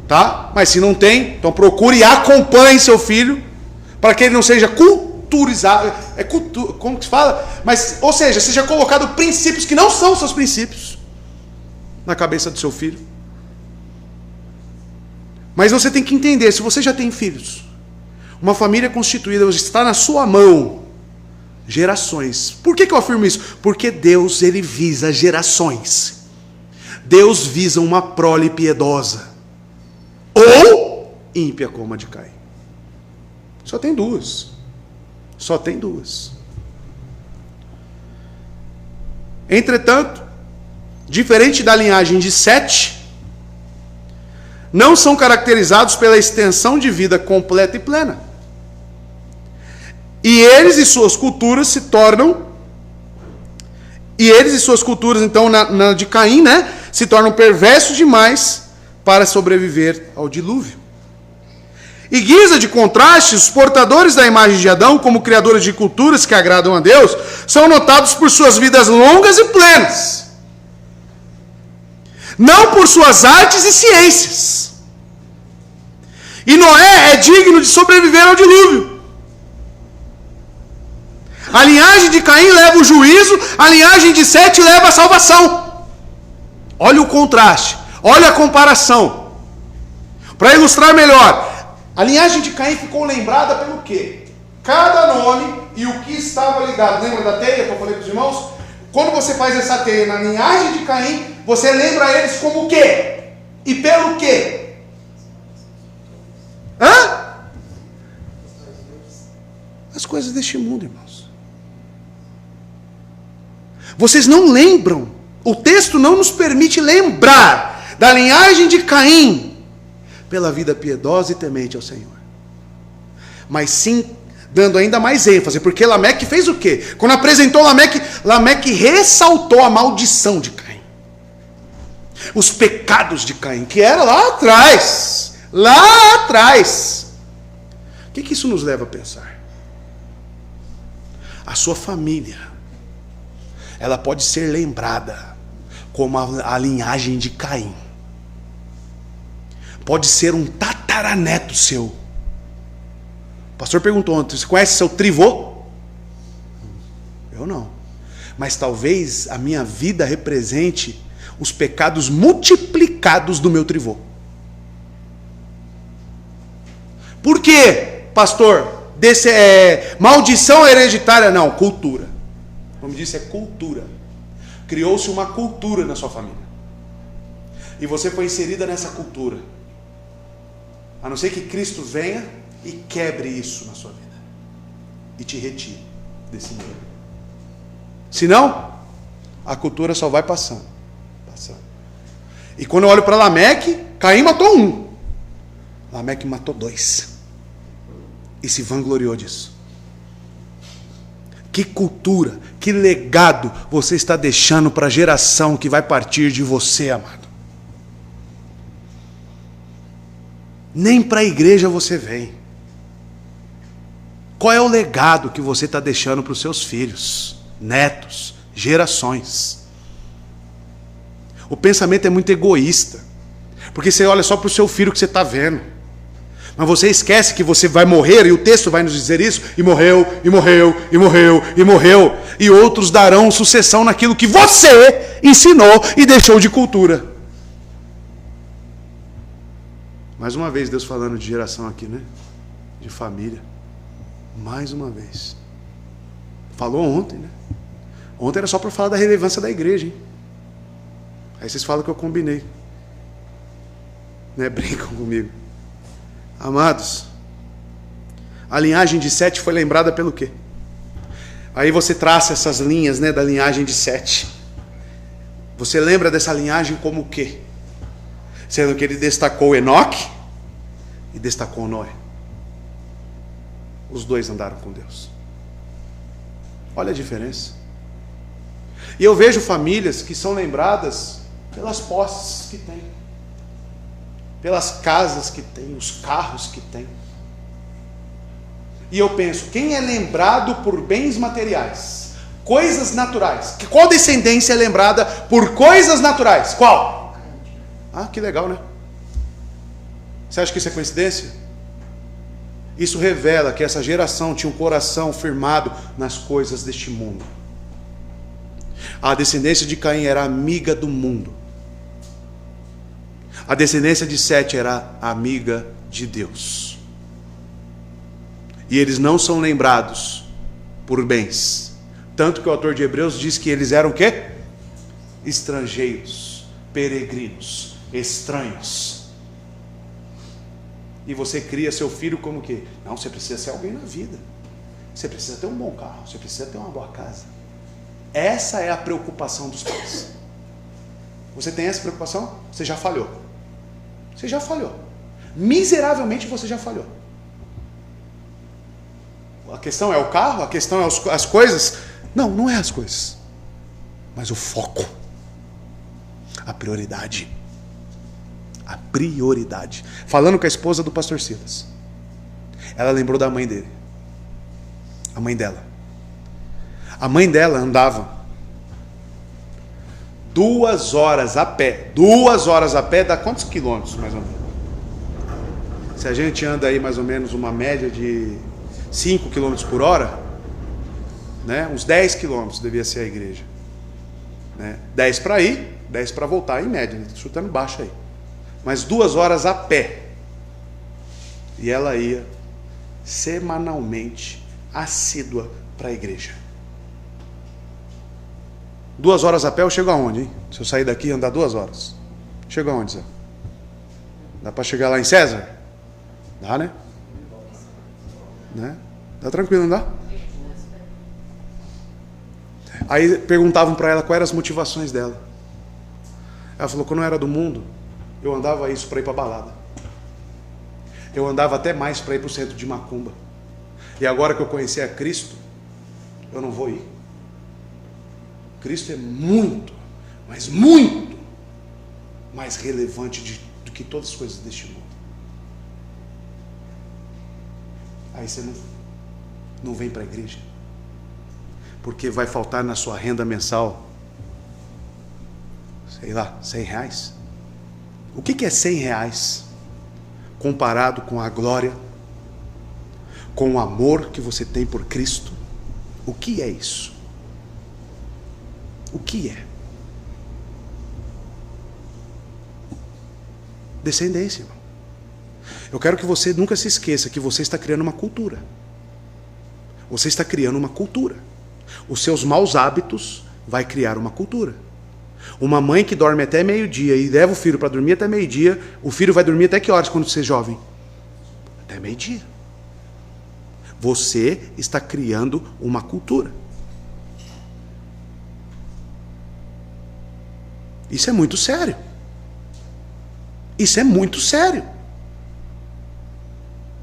tá? Mas se não tem, então procure e acompanhe seu filho, para que ele não seja culturizado, como que se fala? Mas, ou seja, seja colocado princípios que não são seus princípios, na cabeça do seu filho. Mas você tem que entender, se você já tem filhos, uma família constituída está na sua mão, gerações. Por que eu afirmo isso? Porque Deus, ele visa gerações. Deus visa uma prole piedosa. Ou ímpia como a de Caim. Só tem duas. Só tem duas. Entretanto, diferente da linhagem de Sete, não são caracterizados pela extensão de vida completa e plena. E eles e suas culturas se tornam, então, na de Caim, né, se tornam perversos demais para sobreviver ao dilúvio. E guisa de contraste, os portadores da imagem de Adão, como criadores de culturas que agradam a Deus, são notados por suas vidas longas e plenas, não por suas artes e ciências. E Noé é digno de sobreviver ao dilúvio. A linhagem de Caim leva o juízo, a linhagem de Sete leva a salvação. Olha o contraste, olha a comparação. Para ilustrar melhor, a linhagem de Caim ficou lembrada pelo quê? Cada nome e o que estava ligado. Lembra da teia que eu falei para os irmãos? Quando você faz essa teia na linhagem de Caim, você lembra eles como o quê? E pelo quê? As coisas deste mundo, irmãos. Vocês não lembram, o texto não nos permite lembrar da linhagem de Caim pela vida piedosa e temente ao Senhor. Mas sim, dando ainda mais ênfase, porque Lameque fez o quê? Quando apresentou Lameque ressaltou a maldição de Caim. Os pecados de Caim, que era lá atrás. Lá atrás. O que isso nos leva a pensar? A sua família, ela pode ser lembrada como a linhagem de Caim. Pode ser um tataraneto seu. O pastor perguntou ontem, você conhece seu trivô? Eu não. Mas talvez a minha vida represente os pecados multiplicados do meu trivô. Por quê, pastor? Maldição hereditária? Não, cultura. O nome disso é cultura. Criou-se uma cultura na sua família. E você foi inserida nessa cultura. A não ser que Cristo venha e quebre isso na sua vida. E te retire desse meio. Senão, a cultura só vai passando. E quando eu olho para Lameque, Caim matou um. Lameque matou 2. E se vangloriou disso. Que cultura, que legado você está deixando para a geração que vai partir de você, amado. Nem para a igreja você vem. Qual é o legado que você está deixando para os seus filhos, netos, gerações? O pensamento é muito egoísta, porque você olha só para o seu filho que você está vendo, mas você esquece que você vai morrer, e o texto vai nos dizer isso, e morreu, e morreu, e morreu, e morreu, e outros darão sucessão naquilo que você ensinou e deixou de cultura. Mais uma vez Deus falando de geração aqui, né? De família. Mais uma vez. Falou ontem, né? Ontem era só para falar da relevância da igreja, hein? Aí vocês falam que eu combinei. Né? Brincam comigo. Amados, a linhagem de Sete foi lembrada pelo quê? Aí você traça essas linhas, né, da linhagem de Sete. Você lembra dessa linhagem como o quê? Sendo que ele destacou Enoque e destacou Noé. Os dois andaram com Deus. Olha a diferença. E eu vejo famílias que são lembradas pelas posses que têm, pelas casas que têm, os carros que têm. E eu penso, quem é lembrado por bens materiais, coisas naturais? Qual descendência é lembrada por coisas naturais? Qual? Ah, que legal, né? Você acha que isso é coincidência? Isso revela que essa geração tinha um coração firmado nas coisas deste mundo. A descendência de Caim era amiga do mundo. A descendência de Sete era amiga de Deus. E eles não são lembrados por bens. Tanto que o autor de Hebreus diz que eles eram o quê? Estrangeiros, peregrinos, estranhos. E você cria seu filho como que? Não, você precisa ser alguém na vida. Você precisa ter um bom carro, você precisa ter uma boa casa. Essa é a preocupação dos pais. Você tem essa preocupação? Você já falhou. Você já falhou. Miseravelmente você já falhou. A questão é o carro? A questão é as coisas? Não, não é as coisas. Mas o foco. A prioridade. A prioridade. Falando com a esposa do pastor Silas. Ela lembrou da mãe dele. A mãe dela. A mãe dela andava 2 horas a pé. 2 horas a pé dá quantos quilômetros, mais ou menos? Se a gente anda aí mais ou menos uma média de 5 quilômetros por hora, né? Uns 10 quilômetros devia ser a igreja. Né? 10 para ir, 10 para voltar, em média, chutando baixo aí. Mas 2 horas a pé. E ela ia semanalmente, assídua para a igreja. 2 horas a pé eu chego aonde, hein? Se eu sair daqui e andar 2 horas. Chego aonde, Zé? Dá para chegar lá em César? Dá, né? Dá tranquilo, não dá? Aí perguntavam para ela quais eram as motivações dela. Ela falou, quando eu era do mundo, eu andava isso para ir para balada. Eu andava até mais para ir para o centro de macumba. E agora que eu conheci a Cristo, eu não vou ir. Cristo é muito, mas muito mais relevante do que todas as coisas deste mundo. Aí você não vem para a igreja, porque vai faltar na sua renda mensal, sei lá, R$100. O que é R$100 comparado com a glória, com o amor que você tem por Cristo? O que é isso? O que é? Descendência, irmão. Eu quero que você nunca se esqueça que você está criando uma cultura. Você está criando uma cultura. Os seus maus hábitos vai criar uma cultura. Uma mãe que dorme até meio-dia e leva o filho para dormir até meio-dia, o filho vai dormir até que horas quando você é jovem? Até meio-dia. Você está criando uma cultura. Isso é muito sério. Isso é muito sério.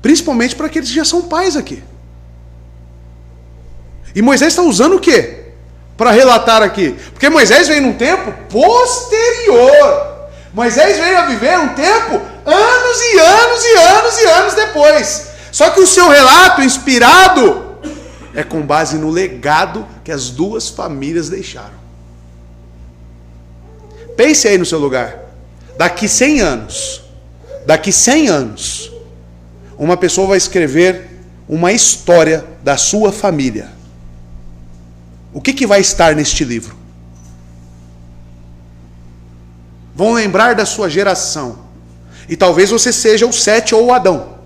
Principalmente para aqueles que já são pais aqui. E Moisés está usando o quê? Para relatar aqui. Porque Moisés veio num tempo posterior. Moisés veio a viver um tempo anos e anos e anos e anos depois. Só que o seu relato inspirado é com base no legado que as duas famílias deixaram. Pense aí no seu lugar. Daqui 100 anos, uma pessoa vai escrever uma história da sua família. O que vai estar neste livro? Vão lembrar da sua geração. E talvez você seja o Sete ou o Adão,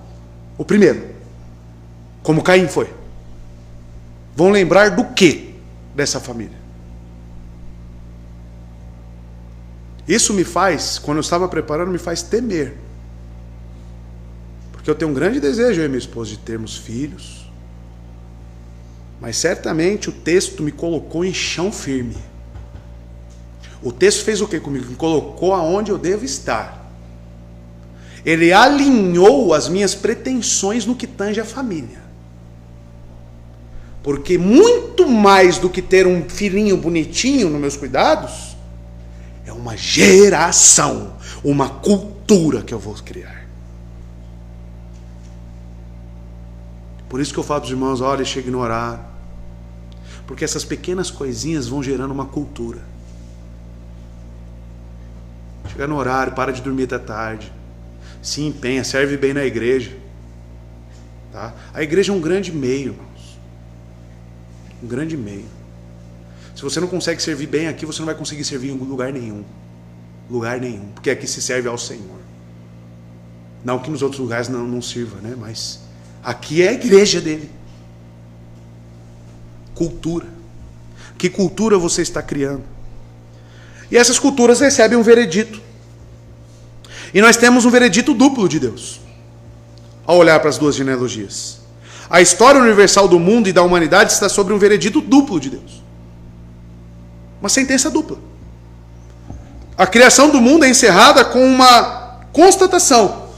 o primeiro, como Caim foi. Vão lembrar do que dessa família? Isso me faz, quando eu estava preparando, me faz temer. Porque eu tenho um grande desejo, eu e minha esposa, de termos filhos. Mas certamente o texto me colocou em chão firme. O texto fez o que comigo? Me colocou aonde eu devo estar. Ele alinhou as minhas pretensões no que tange a família. Porque muito mais do que ter um filhinho bonitinho nos meus cuidados, é uma geração, uma cultura que eu vou criar. Por isso que eu falo para os irmãos, olha, chegue no horário. Porque essas pequenas coisinhas vão gerando uma cultura. Chega no horário, para de dormir até tarde. Se empenha, serve bem na igreja. Tá? A igreja é um grande meio, irmãos. Um grande meio. Se você não consegue servir bem aqui, você não vai conseguir servir em lugar nenhum. Lugar nenhum. Porque aqui se serve ao Senhor. Não que nos outros lugares não sirva, né? Mas aqui é a igreja dele. Cultura. Que cultura você está criando? E essas culturas recebem um veredito. E nós temos um veredito duplo de Deus, ao olhar para as duas genealogias. A história universal do mundo e da humanidade está sobre um veredito duplo de Deus. Uma sentença dupla. A criação do mundo é encerrada com uma constatação.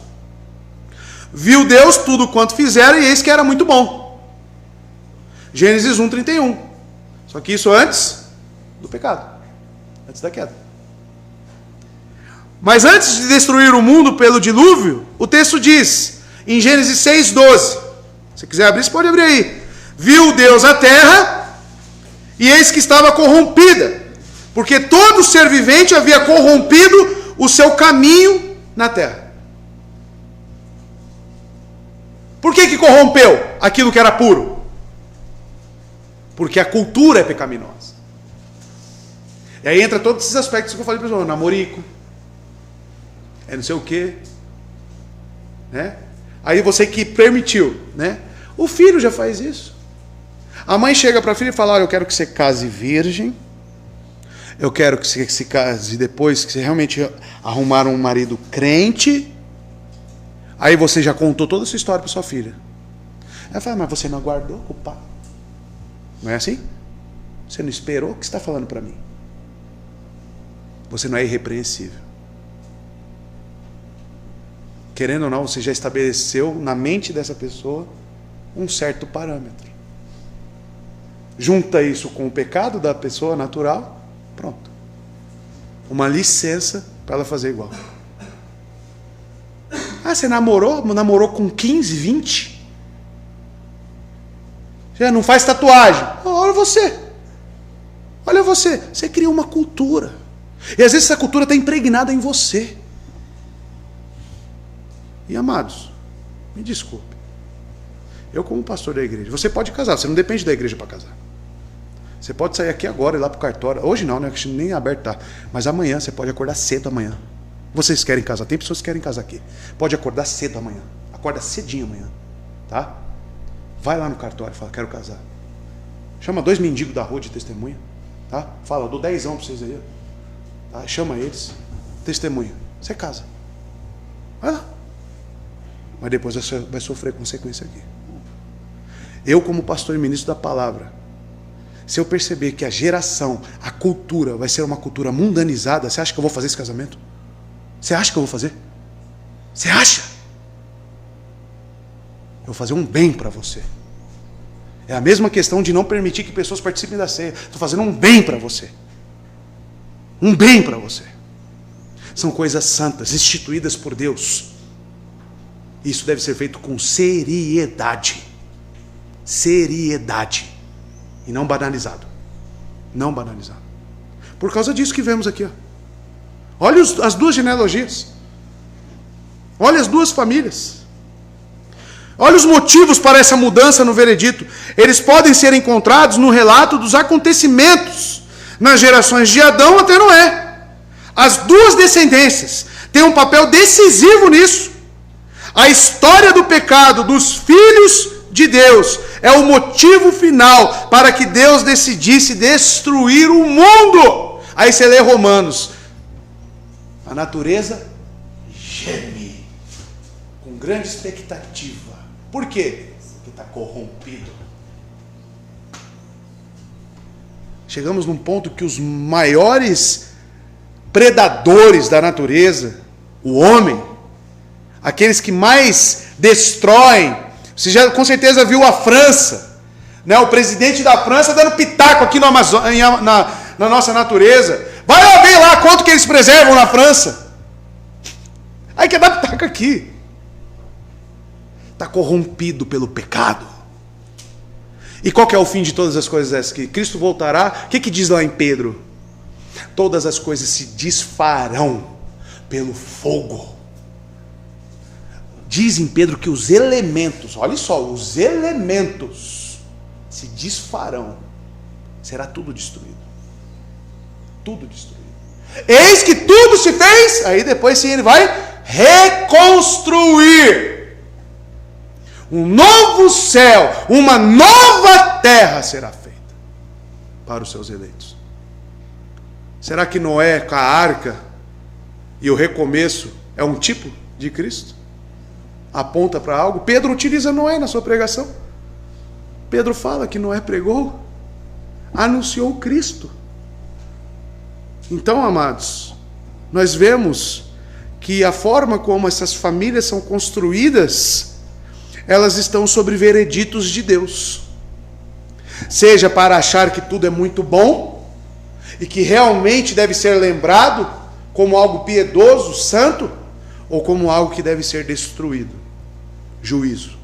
Viu Deus tudo quanto fizeram e eis que era muito bom. Gênesis 1:31. Só que isso antes do pecado. Antes da queda. Mas antes de destruir o mundo pelo dilúvio, o texto diz, em Gênesis 6:12. Se quiser abrir, você pode abrir aí. Viu Deus a terra, e eis que estava corrompida, porque todo ser vivente havia corrompido o seu caminho na terra. Por que corrompeu aquilo que era puro? Porque a cultura é pecaminosa. E aí entra todos esses aspectos que eu falei para vocês, namorico, é não sei o quê, né? Aí você que permitiu, né? O filho já faz isso. A mãe chega para a filha e fala, olha, eu quero que você case virgem, eu quero que você se case depois, que você realmente arrumar um marido crente. Aí você já contou toda a sua história para sua filha. Ela fala, mas você não aguardou o pai? Não é assim? Você não esperou? O que você está falando para mim? Você não é irrepreensível. Querendo ou não, você já estabeleceu na mente dessa pessoa um certo parâmetro. Junta isso com o pecado da pessoa natural, pronto. Uma licença para ela fazer igual. Ah, você namorou com 15, 20? Já não faz tatuagem. Olha você. Olha você. Você criou uma cultura. E às vezes essa cultura está impregnada em você. E amados, me desculpe. Eu como pastor da igreja, você pode casar, você não depende da igreja para casar. Você pode sair aqui agora e ir lá para o cartório. Hoje não, né? Que nem aberto tá. Mas amanhã você pode acordar cedo amanhã. Vocês querem casar? Tem pessoas que querem casar aqui. Pode acordar cedo amanhã. Acorda cedinho amanhã. Tá? Vai lá no cartório e fala, quero casar. Chama 2 mendigos da rua de testemunha. Tá? Fala, eu dou 10 para vocês aí. Tá? Chama eles. Testemunha. Você casa. Vai lá. Mas depois você vai sofrer consequência aqui. Eu, como pastor e ministro da palavra, Se eu perceber que a geração, a cultura vai ser uma cultura mundanizada, você acha que eu vou fazer esse casamento? Você acha que eu vou fazer? Você acha? Eu vou fazer um bem para você. É a mesma questão de não permitir que pessoas participem da ceia. Estou fazendo um bem para você. Um bem para você. São coisas santas, instituídas por Deus. Isso deve ser feito com seriedade. Seriedade. E não banalizado. Não banalizado. Por causa disso que vemos aqui. Ó. Olha as duas genealogias. Olha as duas famílias. Olha os motivos para essa mudança no veredito. Eles podem ser encontrados no relato dos acontecimentos nas gerações de Adão até Noé. As duas descendências têm um papel decisivo nisso. A história do pecado dos filhos de Deus é o motivo final para que Deus decidisse destruir o mundo. Aí você lê Romanos. A natureza geme com grande expectativa. Por quê? Porque está corrompido. Chegamos num ponto que os maiores predadores da natureza, o homem, aqueles que mais destroem. Você já com certeza viu a França, né? O presidente da França dando pitaco aqui no na nossa natureza. Vai lá ver lá quanto que eles preservam na França. Aí quer dar pitaco aqui. Está corrompido pelo pecado. E qual que é o fim de todas as coisas essas? Que Cristo voltará. O que diz lá em Pedro? Todas as coisas se desfarão pelo fogo. Diz em Pedro que os elementos, olha só, os elementos se desfarão. Será tudo destruído. Tudo destruído. Eis que tudo se fez, aí depois sim ele vai reconstruir. Um novo céu, uma nova terra será feita para os seus eleitos. Será que Noé com a arca e o recomeço é um tipo de Cristo? Aponta para algo? Pedro utiliza Noé na sua pregação. Pedro fala que Noé pregou, anunciou Cristo. Então, amados, nós vemos que a forma como essas famílias são construídas, elas estão sobre vereditos de Deus. Seja para achar que tudo é muito bom e que realmente deve ser lembrado como algo piedoso, santo, ou como algo que deve ser destruído. Juízo.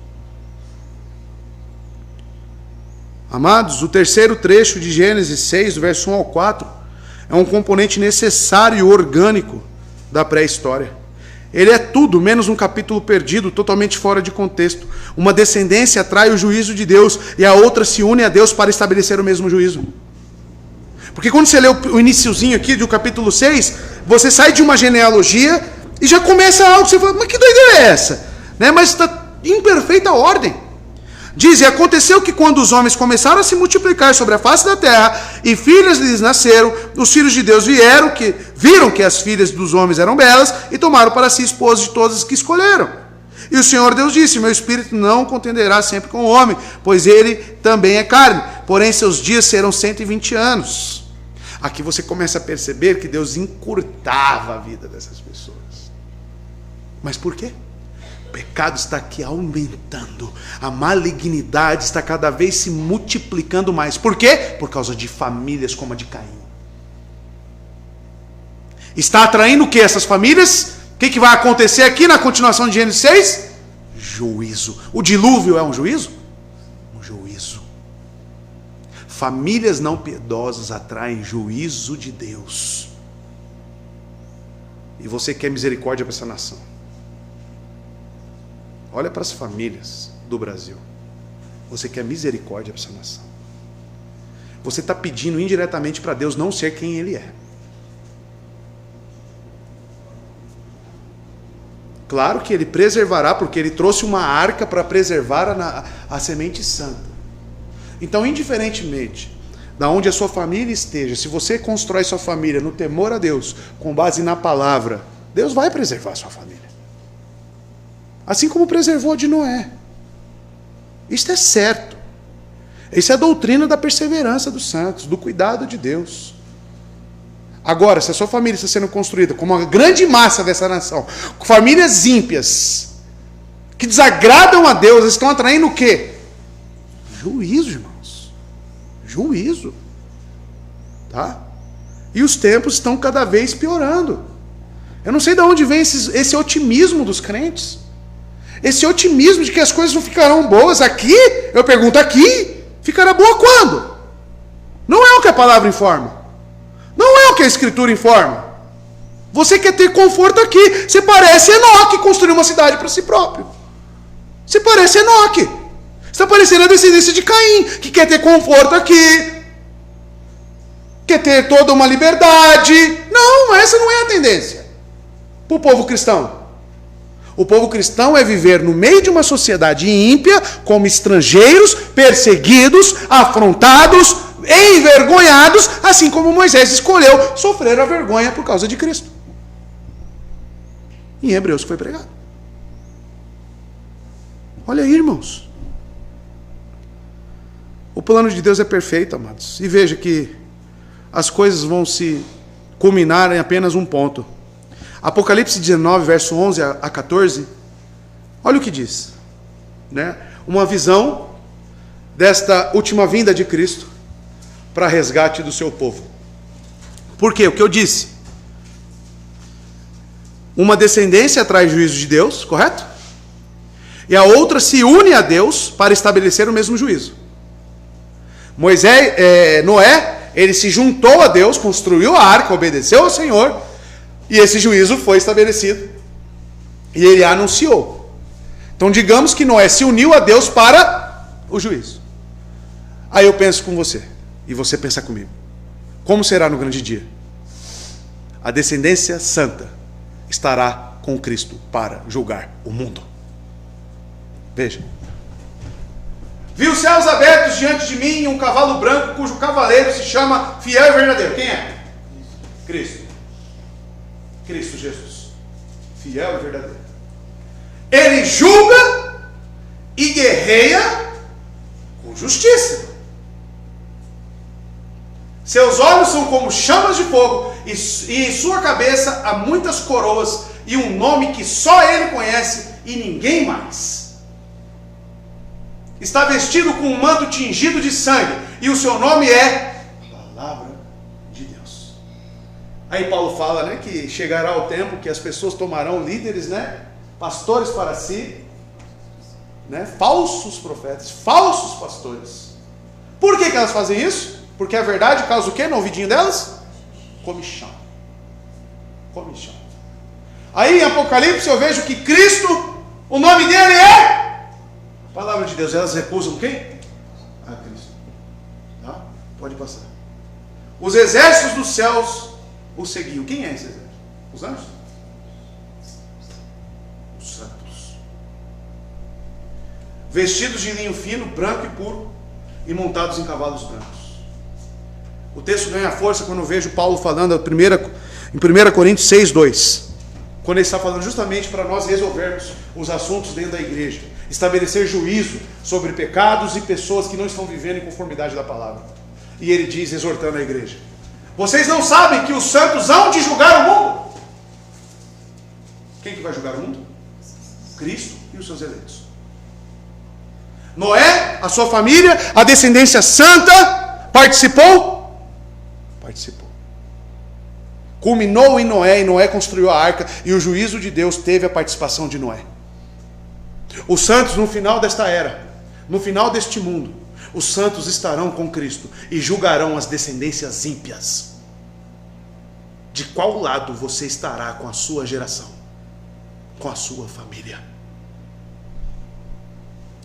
Amados, o terceiro trecho de Gênesis 6, do verso 1 ao 4, é um componente necessário e orgânico da pré-história. Ele é tudo, menos um capítulo perdido, totalmente fora de contexto. Uma descendência atrai o juízo de Deus, e a outra se une a Deus para estabelecer o mesmo juízo. Porque quando você lê o iniciozinho aqui do capítulo 6, você sai de uma genealogia e já começa algo, você fala, mas que doideira é essa? Né? Mas está em perfeita ordem. Diz, e aconteceu que quando os homens começaram a se multiplicar sobre a face da terra, e filhas lhes nasceram, os filhos de Deus viram que as filhas dos homens eram belas, e tomaram para si esposas de todas as que escolheram. E o Senhor Deus disse, meu espírito não contenderá sempre com o homem, pois ele também é carne, porém seus dias serão 120 anos. Aqui você começa a perceber que Deus encurtava a vida dessas pessoas. Mas por quê? O pecado está aqui aumentando. A malignidade está cada vez se multiplicando mais. Por quê? Por causa de famílias como a de Caim. Está atraindo o que essas famílias? O que vai acontecer aqui na continuação de Gênesis 6? Juízo. O dilúvio é um juízo? Um juízo. Famílias não piedosas atraem juízo de Deus. E você quer misericórdia para essa nação? Olha para as famílias do Brasil. Você quer misericórdia para essa nação. Você está pedindo indiretamente para Deus não ser quem Ele é. Claro que Ele preservará, porque Ele trouxe uma arca para preservar a semente santa. Então, indiferentemente da onde a sua família esteja, se você constrói sua família no temor a Deus, com base na palavra, Deus vai preservar a sua família. Assim como preservou a de Noé. Isto é certo. Isso é a doutrina da perseverança dos santos, do cuidado de Deus. Agora, se a sua família está sendo construída como a grande massa dessa nação, famílias ímpias, que desagradam a Deus, estão atraindo o quê? Juízo, irmãos. Juízo. Tá? E os tempos estão cada vez piorando. Eu não sei de onde vem esse otimismo dos crentes. Esse otimismo de que as coisas não ficarão boas aqui. Eu pergunto, aqui ficará boa quando? Não é o que a palavra informa. Não é o que a Escritura informa. Você quer ter conforto aqui. Você parece Enoque construir uma cidade para si próprio. Você parece Enoque. Você está parecendo a descendência de Caim, que quer ter conforto aqui. Quer ter toda uma liberdade. Não, essa não é a tendência para o povo cristão. O povo cristão é viver no meio de uma sociedade ímpia, como estrangeiros, perseguidos, afrontados, envergonhados, assim como Moisés escolheu sofrer a vergonha por causa de Cristo. Em Hebreus foi pregado. Olha aí, irmãos. O plano de Deus é perfeito, amados. E veja que as coisas vão se culminar em apenas um ponto. Apocalipse 19, verso 11 a 14. Olha o que diz. Né? Uma visão desta última vinda de Cristo para resgate do seu povo. Por quê? O que eu disse. Uma descendência traz juízo de Deus, correto? E a outra se une a Deus para estabelecer o mesmo juízo. Noé, ele se juntou a Deus, construiu a arca, obedeceu ao Senhor, e esse juízo foi estabelecido. E ele anunciou. Então digamos que Noé se uniu a Deus para o juízo. Aí eu penso com você, e você pensa comigo. Como será no grande dia? A descendência santa estará com Cristo para julgar o mundo. Veja. Vi os céus abertos diante de mim e um cavalo branco, cujo cavaleiro se chama Fiel e Verdadeiro. Quem é? Cristo. Cristo Jesus. Fiel e verdadeiro. Ele julga e guerreia com justiça. Seus olhos são como chamas de fogo e em sua cabeça há muitas coroas e um nome que só ele conhece e ninguém mais. Está vestido com um manto tingido de sangue, e o seu nome é Palavra de Deus. Aí Paulo fala, né, que chegará o tempo que as pessoas tomarão líderes, né, pastores para si, né, falsos profetas, falsos pastores. Por que elas fazem isso? Porque a verdade causa o quê no ouvidinho delas? Comichão. Comichão. Aí em Apocalipse eu vejo que Cristo, o nome dele é Palavra de Deus. Elas recusam quem? A Cristo. Tá? Pode passar. Os exércitos dos céus o seguiam. Quem é esse exército? Os anjos? Os santos. Vestidos de linho fino, branco e puro, e montados em cavalos brancos. O texto ganha força quando eu vejo Paulo falando em 1 Coríntios 6:2. Quando ele está falando justamente para nós resolvermos os assuntos dentro da igreja. Estabelecer juízo sobre pecados e pessoas que não estão vivendo em conformidade da palavra. E ele diz, exortando a igreja: vocês não sabem que os santos hão de julgar o mundo? Quem que vai julgar o mundo? Cristo e os seus eleitos. Noé, a sua família, a descendência santa, participou? Participou. Culminou em Noé, e Noé construiu a arca, e o juízo de Deus teve a participação de Noé. Os santos no final desta era, no final deste mundo, os santos estarão com Cristo e julgarão as descendências ímpias. De qual lado você estará com a sua geração? Com a sua família?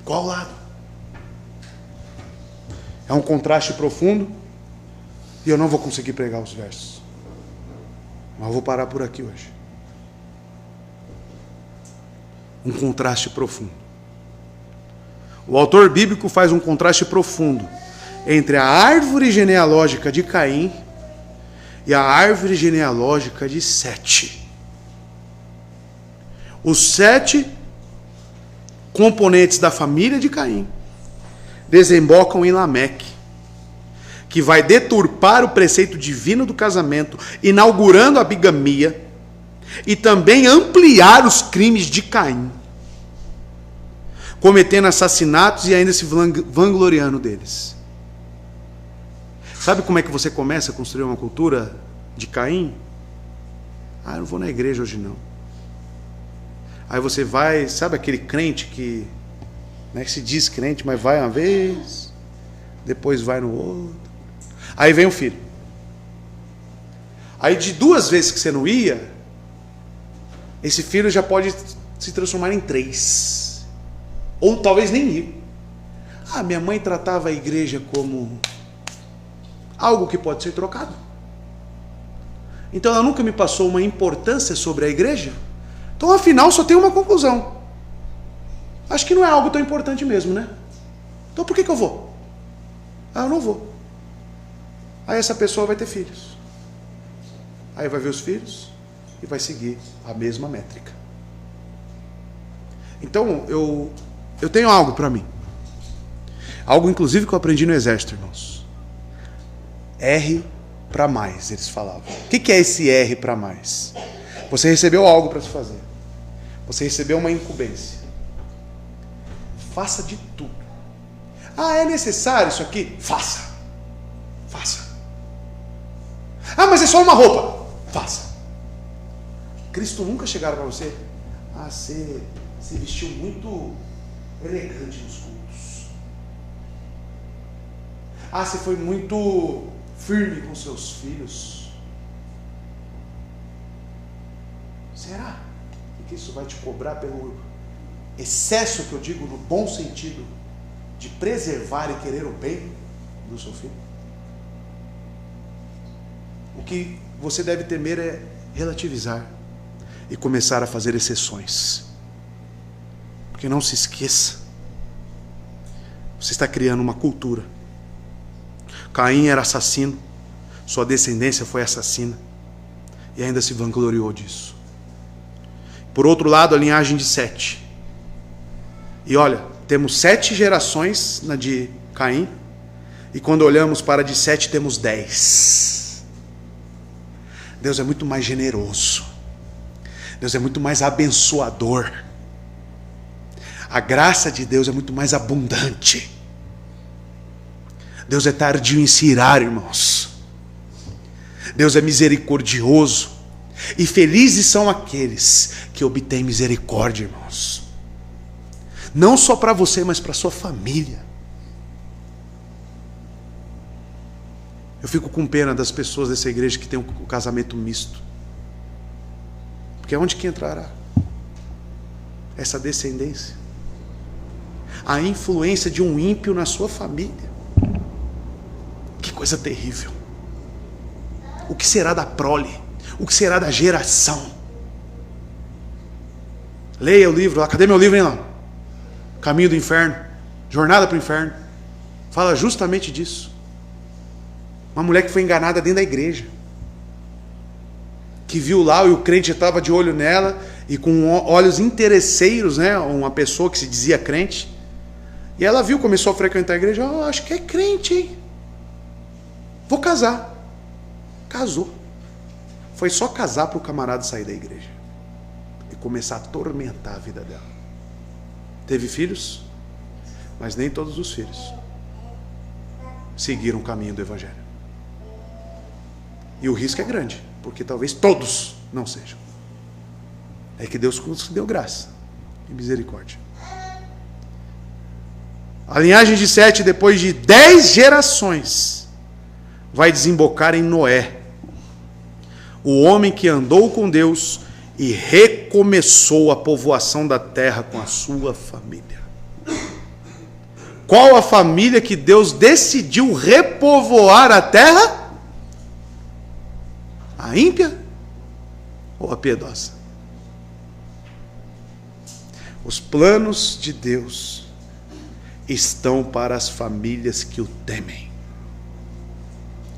Qual lado? É um contraste profundo, e eu não vou conseguir pregar os versos, mas eu vou parar por aqui hoje. Um contraste profundo. O autor bíblico faz um contraste profundo entre a árvore genealógica de Caim e a árvore genealógica de Sete. Os 7 componentes da família de Caim desembocam em Lameque, que vai deturpar o preceito divino do casamento, inaugurando a bigamia e também ampliar os crimes de Caim, cometendo assassinatos e ainda se vangloriando deles. Sabe como é que você começa a construir uma cultura de Caim? Eu não vou na igreja hoje não. Aí você vai, sabe aquele crente que, que se diz crente, mas vai uma vez, depois vai no outro. Aí vem o filho. Aí de 2 vezes que você não ia, esse filho já pode se transformar em 3. Ou talvez nem ir. Minha mãe tratava a igreja como algo que pode ser trocado. Então ela nunca me passou uma importância sobre a igreja. Então afinal só tem uma conclusão. Acho que não é algo tão importante mesmo, né? Então por que eu vou? Eu não vou. Aí essa pessoa vai ter filhos. Aí vai ver os filhos e vai seguir a mesma métrica. Então eu tenho algo para mim. Algo inclusive que eu aprendi no exército, irmãos. R para mais, eles falavam. O que é esse R para mais? Você recebeu algo para se fazer. Você recebeu uma incumbência. Faça de tudo. É necessário isso aqui? Faça. Faça. Mas é só uma roupa. Faça. Cristo nunca chegaram para você. Você se vestiu muito elegante nos cultos. Você foi muito firme com seus filhos. Será que isso vai te cobrar pelo excesso, que eu digo no bom sentido, de preservar e querer o bem do seu filho? O que você deve temer é relativizar e começar a fazer exceções. Porque não se esqueça, você está criando uma cultura. Caim era assassino, sua descendência foi assassina, e ainda se vangloriou disso. Por outro lado, a linhagem de Sete. E olha, temos 7 gerações na de Caim, e quando olhamos para a de Sete, temos 10. Deus é muito mais generoso. Deus é muito mais abençoador. A graça de Deus é muito mais abundante. Deus é tardio em se irar, irmãos. Deus é misericordioso. E felizes são aqueles que obtêm misericórdia, irmãos. Não só para você, mas para sua família. Eu fico com pena das pessoas dessa igreja que tem um casamento misto. Porque onde que entrará essa descendência? A influência de um ímpio na sua família. Que coisa terrível. O que será da prole? O que será da geração? Leia o livro lá. Cadê meu livro, hein, lá? Caminho do Inferno. Jornada para o Inferno. Fala justamente disso. Uma mulher que foi enganada dentro da igreja. Que viu lá e o crente estava de olho nela. E com olhos interesseiros, né? Uma pessoa que se dizia crente. E ela viu, começou a frequentar a igreja. Acho que é crente, hein? Vou casar. Casou. Foi só casar para o camarada sair da igreja e começar a atormentar a vida dela. Teve filhos, mas nem todos os filhos seguiram o caminho do evangelho. E o risco é grande, porque talvez todos não sejam. É que Deus deu graça e misericórdia. A linhagem de Sete, depois de 10 gerações, vai desembocar em Noé, o homem que andou com Deus e recomeçou a povoação da terra com a sua família. Qual a família que Deus decidiu repovoar a terra? A ímpia ou a piedosa? Os planos de Deus estão para as famílias que o temem.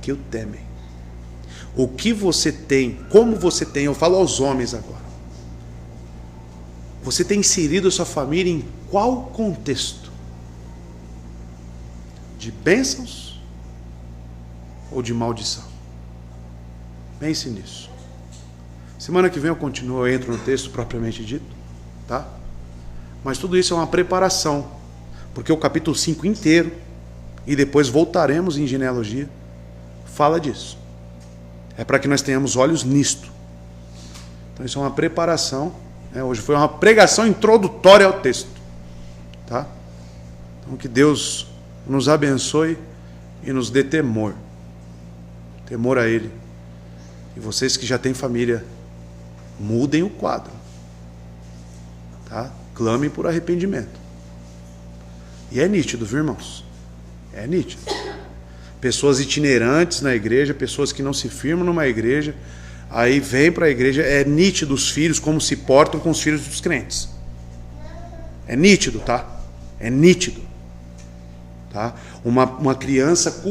Que o temem. O que você tem, como você tem, eu falo aos homens agora. Você tem inserido a sua família em qual contexto? de bênçãos ou de maldição? Pense nisso. Semana que vem eu entro no texto propriamente dito, tá? Mas tudo isso é uma preparação, porque o capítulo 5 inteiro, e depois voltaremos em genealogia, fala disso. É para que nós tenhamos olhos nisto. Então isso é uma preparação, né? Hoje foi uma pregação introdutória ao texto, tá? Então que Deus nos abençoe e nos dê temor a Ele. E vocês que já têm família, mudem o quadro, tá? Clamem por arrependimento. E é nítido, viu, irmãos? É nítido. Pessoas itinerantes na igreja, pessoas que não se firmam numa igreja, aí vêm para a igreja, é nítido os filhos como se portam com os filhos dos crentes. É nítido, tá? É nítido. Tá? Uma criança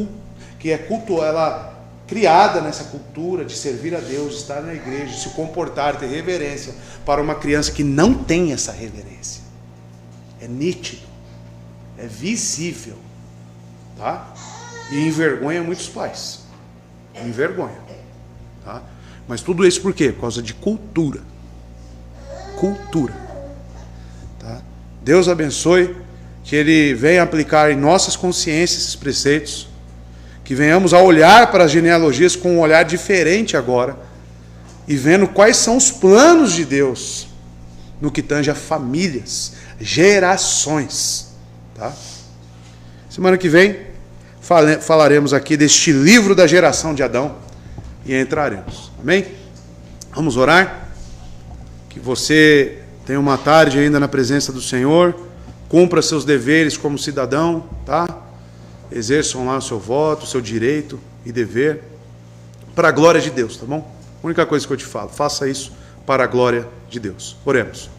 que é ela criada nessa cultura de servir a Deus, de estar na igreja, de se comportar, ter reverência, para uma criança que não tem essa reverência. É nítido. É visível. Tá? E envergonha muitos pais. Envergonha. Tá? Mas tudo isso por quê? Por causa de cultura. Cultura. Tá? Deus abençoe, que Ele venha aplicar em nossas consciências esses preceitos, que venhamos a olhar para as genealogias com um olhar diferente agora, e vendo quais são os planos de Deus no que tange a famílias, gerações. Tá? Semana que vem falaremos aqui deste livro da geração de Adão e entraremos. Amém? Vamos orar? Que você tenha uma tarde ainda na presença do Senhor, cumpra seus deveres como cidadão, tá? Exerçam lá o seu voto, o seu direito e dever, para a glória de Deus, tá bom? A única coisa que eu te falo, faça isso para a glória de Deus. Oremos.